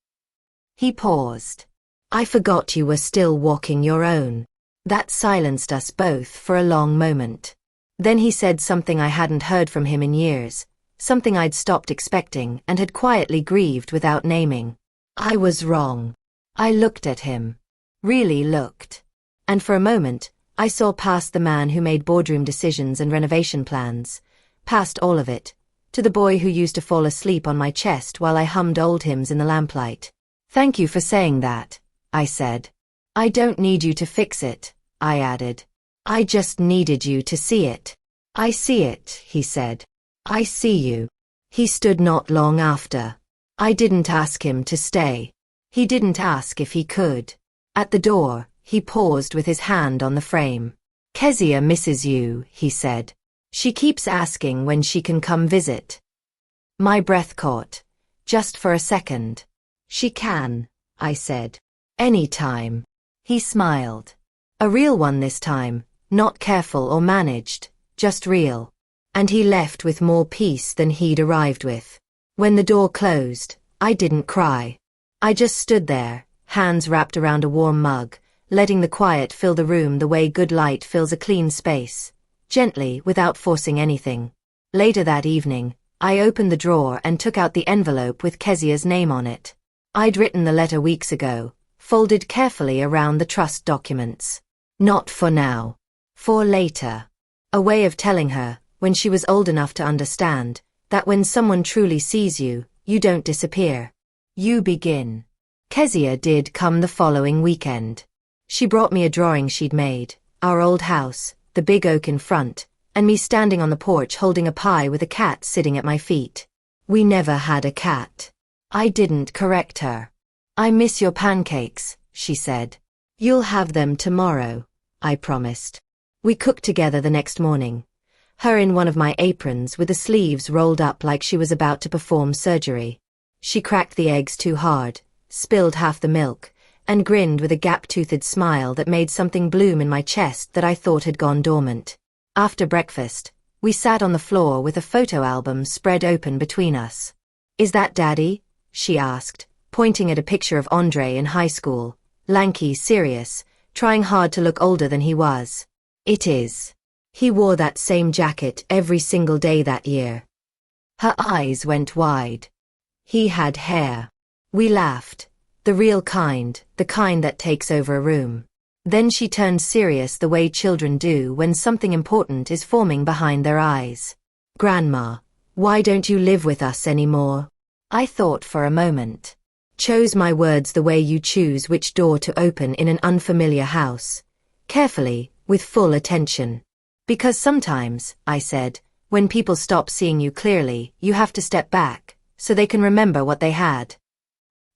He paused. "I forgot you were still walking your own." That silenced us both for a long moment. Then he said something I hadn't heard from him in years, something I'd stopped expecting and had quietly grieved without naming. I was wrong. I looked at him. Really looked. And for a moment, I saw past the man who made boardroom decisions and renovation plans, past all of it, to the boy who used to fall asleep on my chest while I hummed old hymns in the lamplight. "Thank you for saying that," I said. "I don't need you to fix it," I added. "I just needed you to see it." "I see it," he said. "I see you." He stood not long after. I didn't ask him to stay. He didn't ask if he could. At the door, he paused with his hand on the frame. Kezia misses you, he said. She keeps asking when she can come visit. My breath caught. Just for a second. She can, I said. Anytime. He smiled. A real one this time, not careful or managed, just real. And he left with more peace than he'd arrived with. When the door closed, I didn't cry. I just stood there, hands wrapped around a warm mug, letting the quiet fill the room the way good light fills a clean space, gently, without forcing anything. Later that evening, I opened the drawer and took out the envelope with Kezia's name on it. I'd written the letter weeks ago, folded carefully around the trust documents. Not for now. For later. A way of telling her, when she was old enough to understand, that when someone truly sees you, you don't disappear. You begin. Kezia did come the following weekend. She brought me a drawing she'd made, our old house, the big oak in front, and me standing on the porch holding a pie with a cat sitting at my feet. We never had a cat. I didn't correct her. I miss your pancakes, she said. You'll have them tomorrow, I promised. We cooked together the next morning. Her in one of my aprons with the sleeves rolled up like she was about to perform surgery. She cracked the eggs too hard, spilled half the milk, and grinned with a gap-toothed smile that made something bloom in my chest that I thought had gone dormant. After breakfast, we sat on the floor with a photo album spread open between us. Is that Daddy? She asked, pointing at a picture of Andre in high school, lanky, serious, trying hard to look older than he was. It is. He wore that same jacket every single day that year. Her eyes went wide. He had hair. We laughed. The real kind, the kind that takes over a room. Then she turned serious the way children do when something important is forming behind their eyes. Grandma, why don't you live with us anymore? I thought for a moment. Chose my words the way you choose which door to open in an unfamiliar house. Carefully, with full attention. Because sometimes, I said, when people stop seeing you clearly, you have to step back, so they can remember what they had.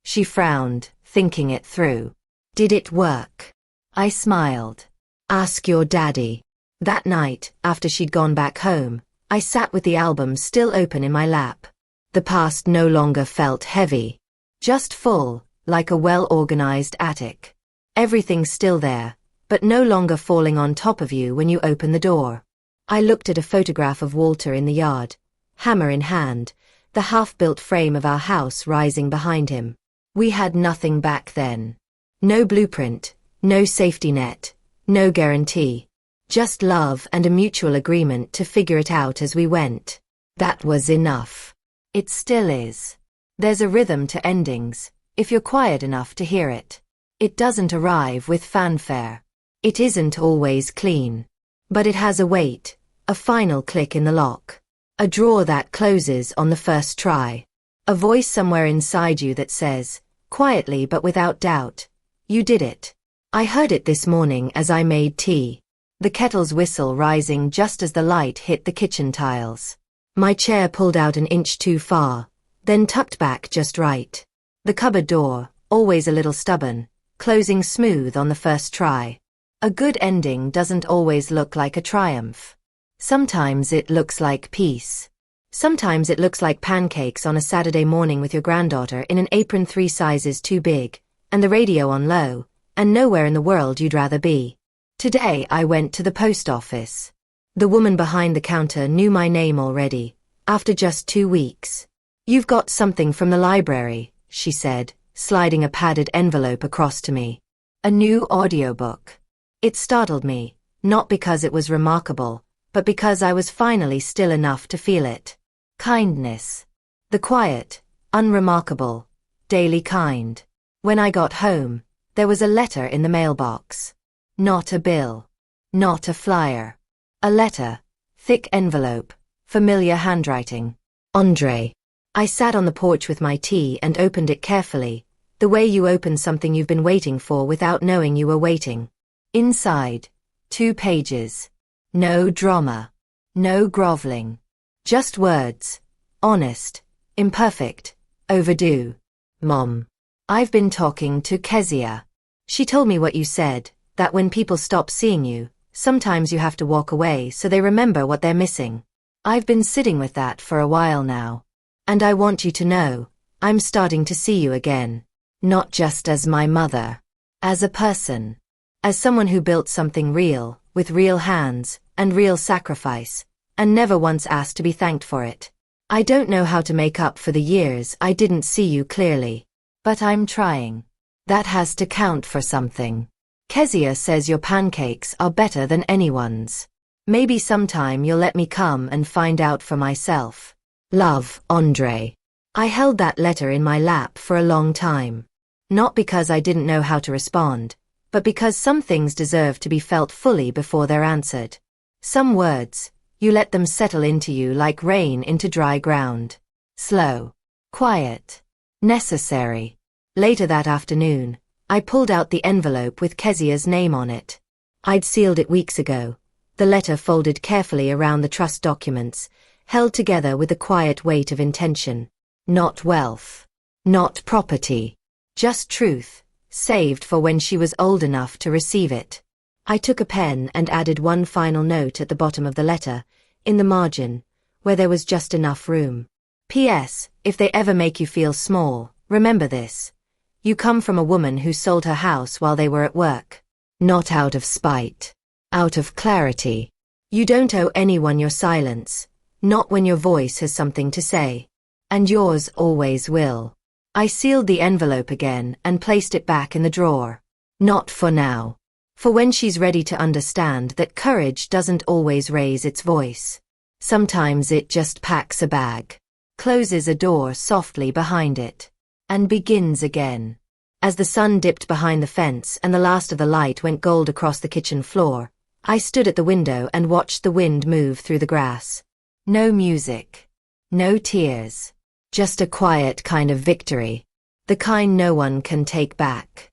She frowned, thinking it through. Did it work? I smiled. Ask your daddy. That night, after she'd gone back home, I sat with the album still open in my lap. The past no longer felt heavy. Just full, like a well-organized attic. Everything still there, but no longer falling on top of you when you open the door. I looked at a photograph of Walter in the yard, hammer in hand, the half-built frame of our house rising behind him. We had nothing back then. No blueprint, no safety net, no guarantee. Just love and a mutual agreement to figure it out as we went. That was enough. It still is. There's a rhythm to endings, if you're quiet enough to hear it. It doesn't arrive with fanfare. It isn't always clean. But it has a weight, a final click in the lock. A drawer that closes on the first try. A voice somewhere inside you that says, quietly but without doubt, you did it. I heard it this morning as I made tea. The kettle's whistle rising just as the light hit the kitchen tiles. My chair pulled out an inch too far, then tucked back just right. The cupboard door, always a little stubborn, closing smooth on the first try. A good ending doesn't always look like a triumph. Sometimes it looks like peace. Sometimes it looks like pancakes on a Saturday morning with your granddaughter in an apron 3 sizes too big, and the radio on low, and nowhere in the world you'd rather be. Today I went to the post office. The woman behind the counter knew my name already, after just 2 weeks. You've got something from the library, she said, sliding a padded envelope across to me. A new audiobook. It startled me, not because it was remarkable, but because I was finally still enough to feel it. Kindness. The quiet, unremarkable, daily kind. When I got home, there was a letter in the mailbox. Not a bill. Not a flyer. A letter. Thick envelope. Familiar handwriting. Andre. I sat on the porch with my tea and opened it carefully, the way you open something you've been waiting for without knowing you were waiting. Inside, 2 pages. No drama. No groveling. Just words. Honest. Imperfect. Overdue. Mom. I've been talking to Kezia. She told me what you said, that when people stop seeing you, sometimes you have to walk away so they remember what they're missing. I've been sitting with that for a while now. And I want you to know, I'm starting to see you again. Not just as my mother. As a person. As someone who built something real, with real hands, and real sacrifice, and never once asked to be thanked for it. I don't know how to make up for the years I didn't see you clearly. But I'm trying. That has to count for something. Kezia says your pancakes are better than anyone's. Maybe sometime you'll let me come and find out for myself. Love, Andre. I held that letter in my lap for a long time. Not because I didn't know how to respond, but because some things deserve to be felt fully before they're answered. Some words, you let them settle into you like rain into dry ground. Slow. Quiet. Necessary. Later that afternoon, I pulled out the envelope with Kezia's name on it. I'd sealed it weeks ago, the letter folded carefully around the trust documents, held together with the quiet weight of intention. Not wealth. Not property. Just truth, saved for when she was old enough to receive it. I took a pen and added one final note at the bottom of the letter, in the margin, where there was just enough room. P.S. If they ever make you feel small, remember this. You come from a woman who sold her house while they were at work. Not out of spite. Out of clarity. You don't owe anyone your silence, not when your voice has something to say. And yours always will. I sealed the envelope again and placed it back in the drawer. Not for now. For when she's ready to understand that courage doesn't always raise its voice. Sometimes it just packs a bag, closes a door softly behind it, and begins again. As the sun dipped behind the fence and the last of the light went gold across the kitchen floor, I stood at the window and watched the wind move through the grass. No music. No tears. Just a quiet kind of victory. The kind no one can take back.